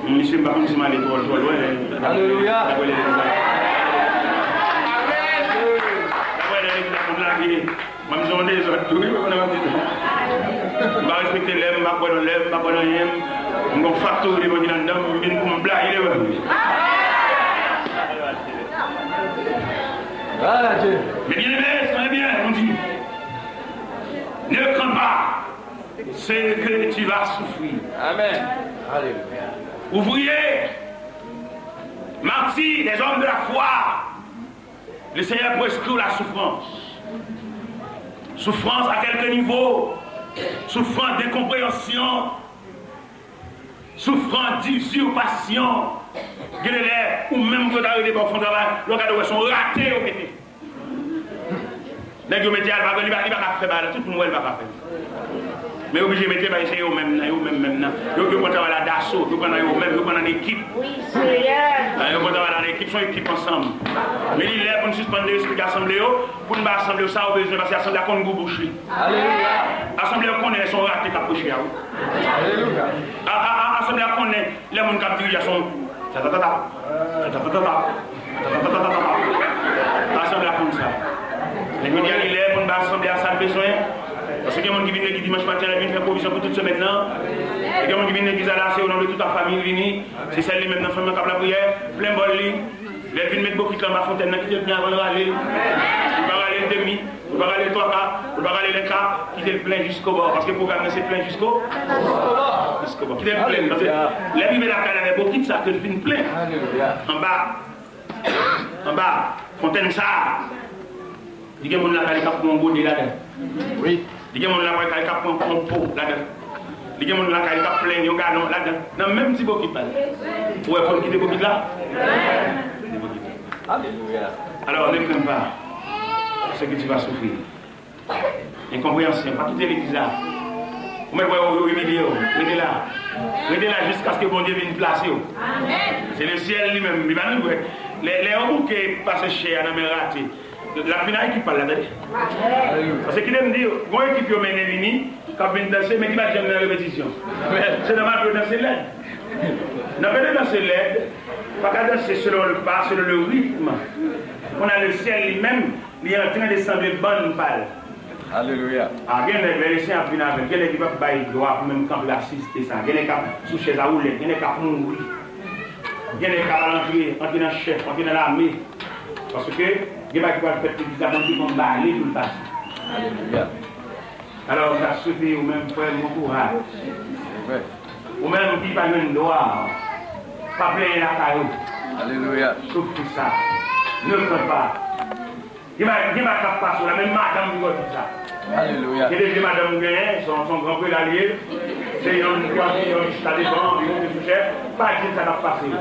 Monsieur m'a dit mal étoile, alléluia. Je me demande les autres, je vais respecter l'aime, je vais l'aime, je vais l'aime. Je vais faire tout le monde dans le monde, je vais me blaguer. Mais bien aimé, c'est bien, on dit. Ne crains pas, c'est que tu vas souffrir. Amen. Alléluia. Ouvriers, martyrs, des hommes de la foi, le Seigneur prescrit la souffrance. Souffrance à quelque niveau, souffrance d'incompréhension, souffrance d'usurpation, ou même que tu as eu des bons fonds de travail, le cas de sont ratés au pété. Les gens médias, il va faire tout le monde va faire. Mais obligé de mettre les gens même, vous pouvez avoir la DASSO, vous pouvez avoir une équipe. Oui, Seigneur. Vous pouvez avoir une équipe, son équipe ensemble. Mais il est pour nous suspendre l'esprit d'assemblée, pour nous assembler ça, au besoin, parce que l'assemblée a qu'on nous bouche. Alléluia. L'assemblée a qu'on est son raté qui a bouché. Alléluia. L'assemblée a qu'on est, les gens qui ont dirigé son. L'assemblée a qu'on ça. Les médias, il est pour nous assembler à ça besoin. Parce que les gens qui viennent dimanche matin, ils viennent faire provision pour toute semaine. Et les gens qui viennent l'église à la, c'est au nom de toute la famille. C'est celle-là maintenant, famille qui a la prière, plein bol. Les vignes mettent beaucoup de la fontaine qui est bien avant de râler. Vous va râler le demi, vous va râler le 3 quarts, vous va râler le quart, qui est le plein jusqu'au bord. Parce que le programme c'est plein jusqu'au bord. Qui est le plein. Parce que la Bible avait beaucoup de ça que le fin plein. En bas, fontaine ça. Il y a des gens qui ont un bonnet là-dedans. Oui. Il y a des gens qui ont un pot là-dedans. Il y a des gens qui ont plein de gars là-dedans. Non, même si beaucoup qui parlent. Vous avez qui beaucoup là? Alléluia. Alors ne crains pas ce que tu vas souffrir. Incompréhension, pas quitter l'église là. Vous mettez au milieu, restez là. Restez là jusqu'à ce que bon Dieu vienne placer. C'est le ciel lui-même. Les hommes qui passent chez Anamerati, la finale qui parle là-dedans. Parce qu'il aime dire, bon équipe qui mène l'uni, qui vient danser, mais qui va jamais la répétition. C'est normal de danser l'aide. N'a pas danser l'aide. Pas qu'à danser selon le pas, selon le rythme. On a le ciel lui-même, il est en train de descendre de bonnes balles. Alléluia. Ah, il y a des versions à venir avec, il y a des qui peuvent bailler droit pour même camper assister ça. Il y a des qui sous chaise à rouler, il y a des qui mourir. Il y a des qui entrer dans le chef, entrer dans l'armée. Parce que, il y a des qui peuvent faire des amants qui vont bailler tout le passé. Alléluia. Alors, ça suffit, ou même frère, mon courage. Ou même qui va une gloire. Pas plein la caillou. Alléluia. Sauf tout ça. Ne crains pas. Il m'a pas sur la même madame qui dit ça. Alléluia. Il y a des madame qui son grand frère l'allié. C'est une qui a des gens, qui sont chefs. Pas dire ça va passer.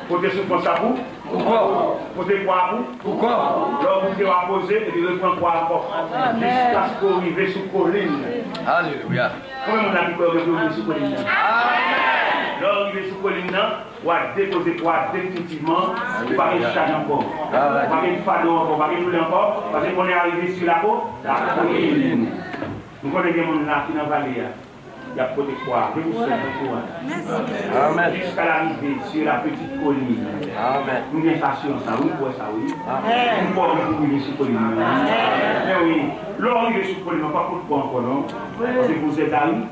Faut te souffrir ça pour. Pourquoi? Faut te croire pour. Pourquoi? Alors vous devez poser et vous devez prendre croire encore. Jusqu'à ce qu'on arrive sur colline. Alléluia. Comment on a dit qu'on arrive sur colline? Lorsqu'il arrive sur colline, on va déposer quoi définitivement. On va pas échapper encore. On va pas faire encore, on va pas jouer encore. Parce qu'on est arrivé sur la colline. Nous connaissons des gens là qui dans la vallée. Il y a côté quoi? Je vous souhaite Amen. Jusqu'à l'arrivée sur la petite colline. Amen. Nous avons patience, oui, pour ça, oui. Nous pouvons arriver sur la colline. Mais oui, l'arrivée sur la colline, pas pour le point encore, non? Parce que vous êtes à nous.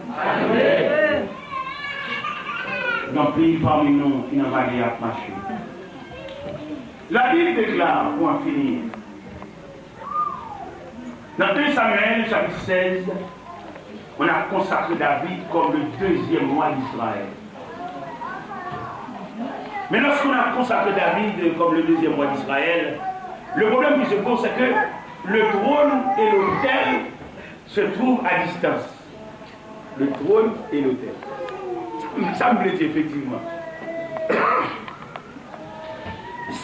Donc, pays parmi nous qui n'ont pas à marcher. La Bible déclare, pour en finir, dans 2 Samuel, chapitre 16, on a consacré David comme le 2e roi d'Israël. Mais lorsqu'on a consacré David comme le 2e roi d'Israël, le problème qui se pose, c'est que le trône et l'autel se trouvent à distance. Le trône et l'autel. Ça me plaît effectivement.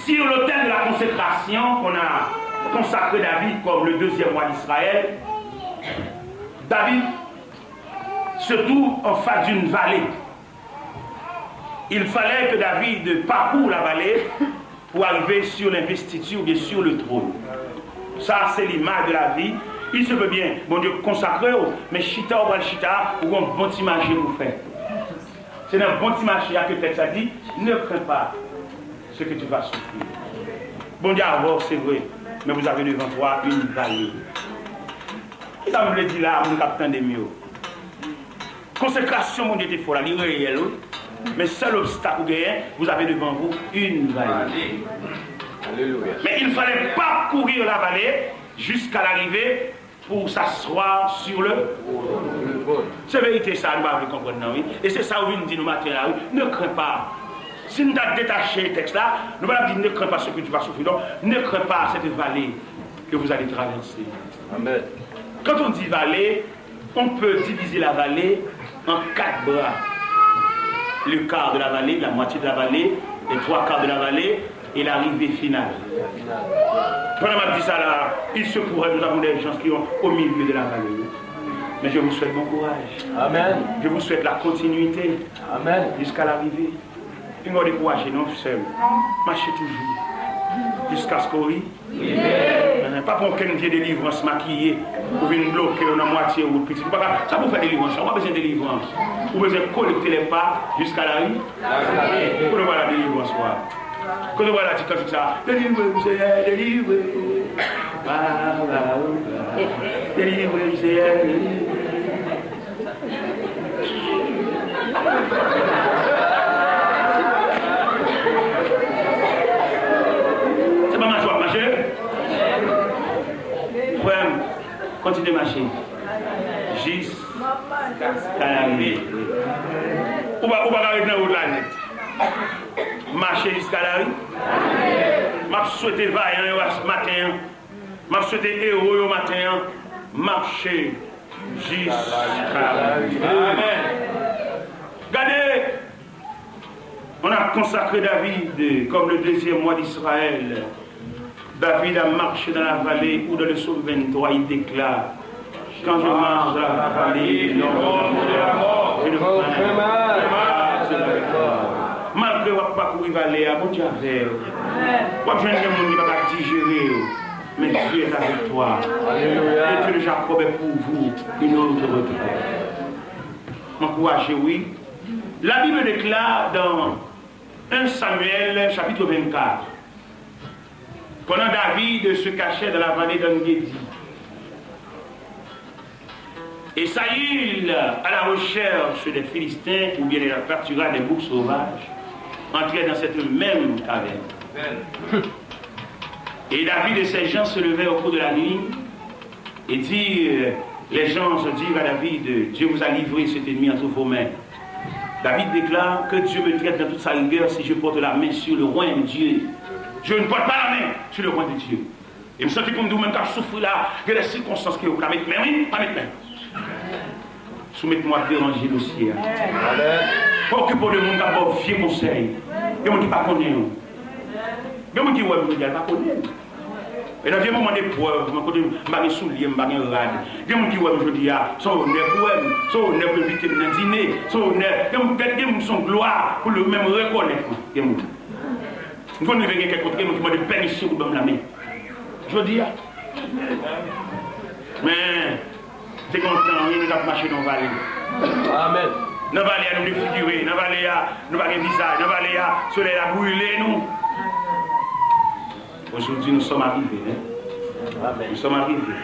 Sur l'autel de la consécration qu'on a consacré David comme le 2e roi d'Israël, David se trouve en face d'une vallée. Il fallait que David parcourt la vallée pour arriver sur l'investiture et sur le trône. Ça, c'est l'image de la vie. Il se peut bien, bon Dieu, consacrer, mais chita ou pas chita, ou un bon petit marché pour faire. C'est un bon petit marché que le texte a dit, ne crains pas ce que tu vas souffrir. Bon Dieu, alors, c'est vrai, mais vous avez devant toi une vallée. Et ça me le dit là, mon capitaine des mieux. Consécration, mon Dieu, il faut la lire réelle, mais seul obstacle que vous avez devant vous une vallée. Alléluia. Mais il ne fallait pas courir la vallée jusqu'à l'arrivée pour s'asseoir sur le trône. C'est vérité, ça, nous devons comprendre, oui. Et c'est ça où nous dit nous matin là, oui. Ne crains pas. Si nous avons détaché le texte là, nous allons dire ne crains pas ce que tu vas souffrir. Donc, ne crains pas cette vallée que vous allez traverser. Amen. Quand on dit vallée, on peut diviser la vallée en 4 bras. Le quart de la vallée, la moitié de la vallée, les 3 quarts de la vallée et l'arrivée finale. Pendant que je dis ça là, il se pourrait, nous avons des gens qui sont au milieu de la vallée. Mais je vous souhaite bon courage. Amen. Je vous souhaite la continuité. Amen. Jusqu'à l'arrivée. Et nous décourager, non seul. Marchez toujours. Jusqu'à ce qu'on rit. Pas pour qu'un pied de délivrance maquillé. Ou venir bloquer dans la moitié ou petit. Ça pour faire délivrance. On n'a pas besoin de délivrance. Vous besoin de collecter les pas jusqu'à la rue. Pour nous voir la délivrance. Quand on voit la petite comme ça. Délivrez-vous, Seigneur, délivrez-vous. Délivrez-vous, Seigneur, délivrez-vous. C'est pas ma joie, marcher. Frère, continuez de marcher. Jusqu'à l'arrivée. Ou pas arrêter dans la net. Marcher jusqu'à la rue. Je souhaite vaillant ce matin. Je souhaite héros au matin. Marcher jusqu'à la rue. Amen. Regardez, on a consacré David comme le deuxième mois d'Israël. David a marché dans la vallée où dans le psaume 23 il déclare: quand je marche dans la vallée, l'ombre de la mort, je ne crains pas. Malgré que pas courir vallée, à bon Dieu avec vous. Je ne sais pas digérer, mais Dieu est avec toi. Et Dieu de Jacob est pour vous une autre retraite. M'encouragez, oui. La Bible déclare dans 1 Samuel chapitre 24, pendant David se cachait dans la vallée d'En-Gedi, et Saül, à la recherche des Philistins ou bien de la pâturage des boucs sauvages, entrait dans cette même caverne. Et David et ses gens se levaient au cours de la nuit et dirent, les gens se dirent à David: Dieu vous a livré cet ennemi entre vos mains. David déclare que Dieu me traite dans toute sa rigueur si je porte la main sur le roi de Dieu. Je ne porte pas la main sur le roi de Dieu. Et me sentis comme nous, même quand je souffre là, que les circonstances qui ont la mettre main, oui, pas mettre main. Soumettez-moi à déranger le dossier. Pas occuper de monde d'abord, vieux conseil. Il y a des gens qui ne connaissent pas. Il y a des gens qui ne connaissent pas. Et dans un moment d'épreuve, je ne sais pas soulier, je ne sais pas rad. Il y a des gens qui me disent: son honneur pour eux, son honneur pour éviter de dîner, son honneur, il y a des gens qui gloire pour le même reconnaître. Il y a des gens qui me disent qui me permission pour me la main. Je dis: mais c'est content, il a marché dans la vallée. Amen. Dans la vallée, nous défigurer, dans la vallée, nous n'avons pas de visage, dans la vallée, le soleil a brûlé nous. Aujourd'hui, nous sommes arrivés. Amen. Nous sommes arrivés.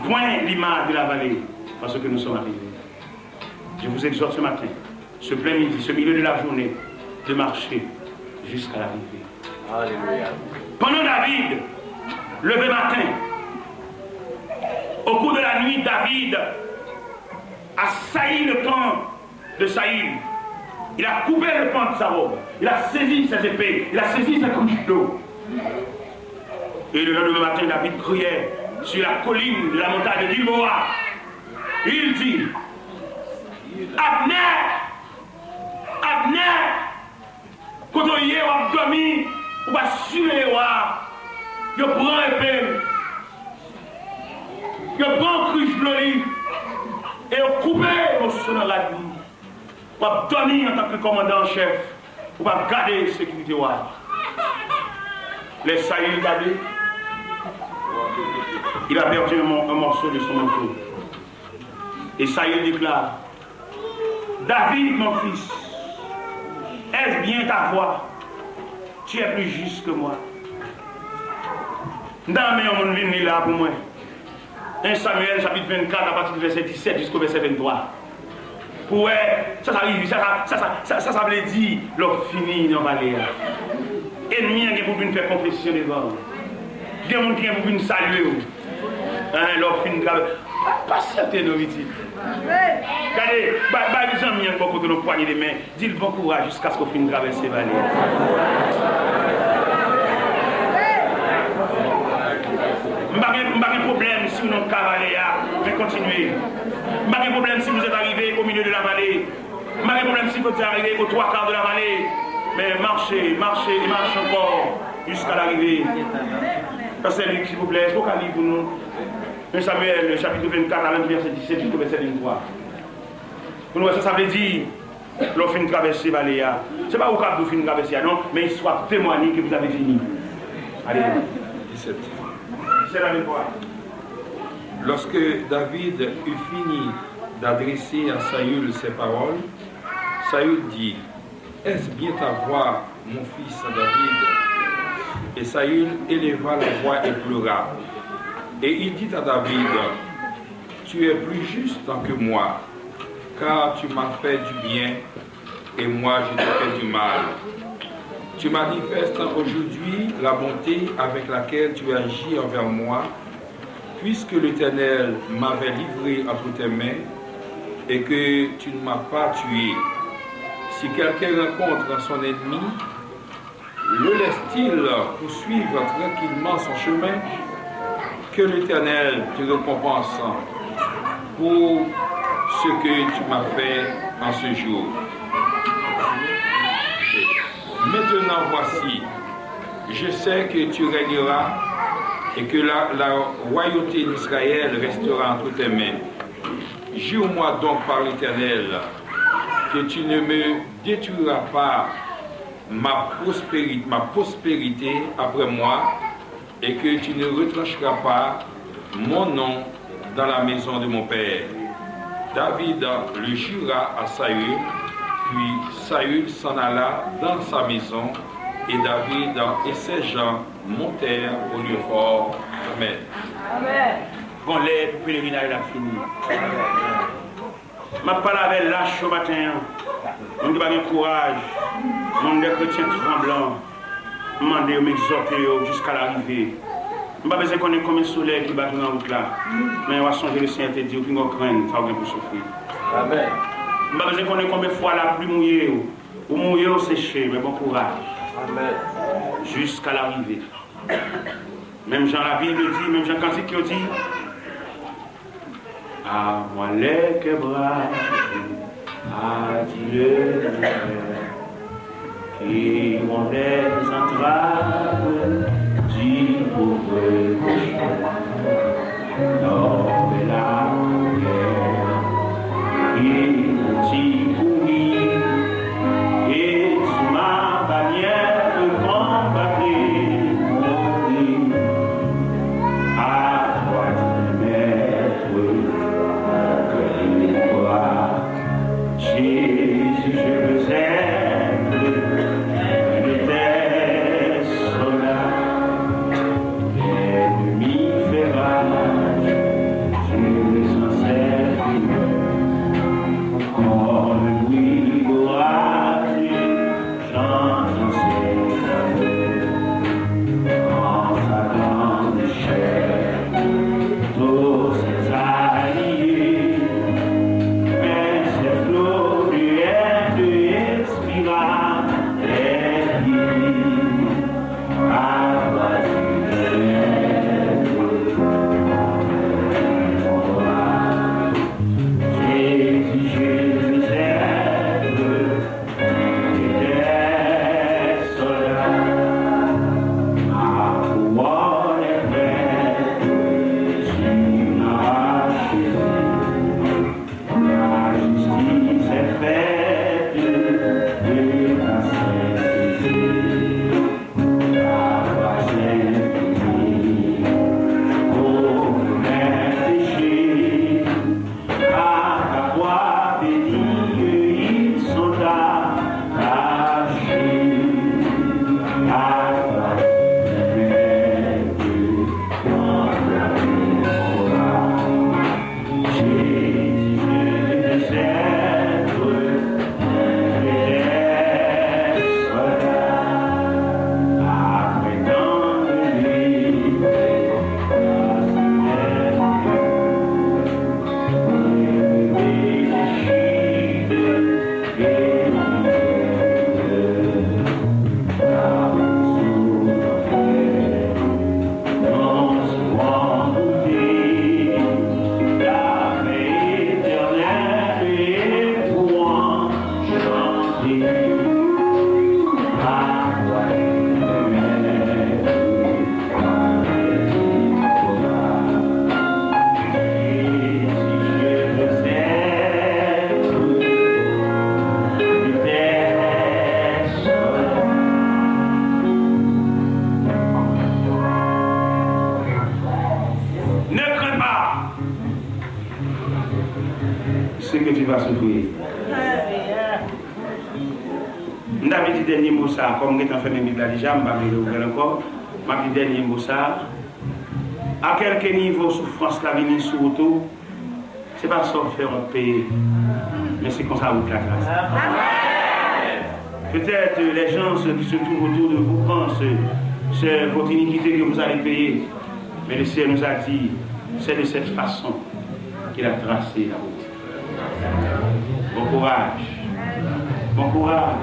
Point l'image de la vallée, parce que nous sommes arrivés. Je vous exhorte ce matin, ce plein midi, ce milieu de la journée, de marcher jusqu'à l'arrivée. Alléluia. Pendant David, levé matin, au cours de la nuit, David a sailli le camp de Saül. Il a coupé le pan de sa robe. Il a saisi ses épées. Il a saisi ses couteaux. Et le lendemain matin, David criait sur la colline de la montagne de Gilboa. Il dit: Abner, Abner, quand on y est, on a dormi, on va suer, on prend épée, on prend cruche bloli, et on coupe au dans la nuit. On va dormir en tant que commandant en chef, on va garder la sécurité. Les Saül gardés, il a perdu un morceau de son manteau. Et Saül déclare: David, mon fils, est-ce bien ta voix? Tu es plus juste que moi. Dans mes mon venu là pour moi. 1 Samuel chapitre 24 à partir du verset 17 jusqu'au verset 23. Pour ça arrive, ça veut dire l'homme fini dans la vallée. Ennemi qui pour venir faire confession devant. Il y a des gens qui pour venir saluer. L'homme fini patientez nos vitimes. Regardez, les amis ont beaucoup de nos poignées de main. Dis-le bon courage jusqu'à ce qu'on finisse de traverser la vallée. Je n'ai pas de problème si vous n'avez pas cavalé, mais continuez. Je n'ai pas de problème si vous êtes arrivé au milieu de la vallée. Je n'ai pas de problème si vous êtes arrivé aux trois quarts de la vallée. Mais marchez, marchez et marchez encore jusqu'à l'arrivée. Parce que s'il vous plaît, il faut qu'on livre pour nous. 1 Samuel, le chapitre 24, à verset 17, jusqu'au verset 23. Pour nous, ça veut dire, l'on finit de traverser la vallée. Ce n'est pas au cas où vous finissez de traverser, non, mais il soit témoigné que vous avez fini. Allez, 17. 17 à 23. Lorsque David eut fini d'adresser à Saül ces paroles, Saül dit, « Est-ce bien ta voix, mon fils David ?» Et Saül éleva la voix et pleura. Et il dit à David, « Tu es plus juste que moi, car tu m'as fait du bien et moi je t'ai fait du mal. Tu manifestes aujourd'hui la bonté avec laquelle tu agis envers moi, puisque l'Éternel m'avait livré entre tes mains et que tu ne m'as pas tué. Si quelqu'un rencontre son ennemi, le laisse-t-il poursuivre tranquillement son chemin? Que l'Éternel te récompense pour ce que tu m'as fait en ce jour. Maintenant voici, je sais que tu régneras et que la royauté d'Israël restera entre tes mains. Jure-moi donc par l'Éternel que tu ne me détruiras pas ma prospérité après moi et que tu ne retrancheras pas mon nom dans la maison de mon père. David le jura à Saül, puis Saül s'en alla dans sa maison et David et ses gens montèrent au lieu fort. Amen. Amen. Bon, les pèlerinages là fini. Je parle avec lâche au matin. On n'a pas de courage. On des chrétiens tremblants. On demande de m'exhorter jusqu'à l'arrivée. Je ne sais pas besoin qu'on ait comme un soleil qui bat dans la route là. Mais on va changer le Seigneur et dire qu'il va craindre, ça va pour souffrir. Amen. Je ne sais pas besoin qu'on ait comme une fois la pluie mouillée. Ou mouillée ou séchée, mais bon courage. Amen. Jusqu'à l'arrivée. Même Jean la Bible dit, même Jean Cantique qui dit, à moi les quebras, à Dieu qui ont des entraves, dit pauvre l'homme et la guerre, qui dit pourri, et sous ma bannière de combattre. Jésus, je vous aime, je t'aime. Jésus va souffrir. Je vais dire dernier mot ça, comme je suis en train de dire déjà, je vais dire encore, je vais dire dernier mot ça. À quelque niveau souffrance la venir sur tout, ce n'est pas ça faire un pays, mais c'est comme ça vous la grâce. Peut-être les gens qui se trouvent autour de vous pensent c'est votre iniquité que vous allez payer. Mais le Seigneur nous a dit, c'est de cette façon qu'il a tracé la route. Bon courage. Bon courage.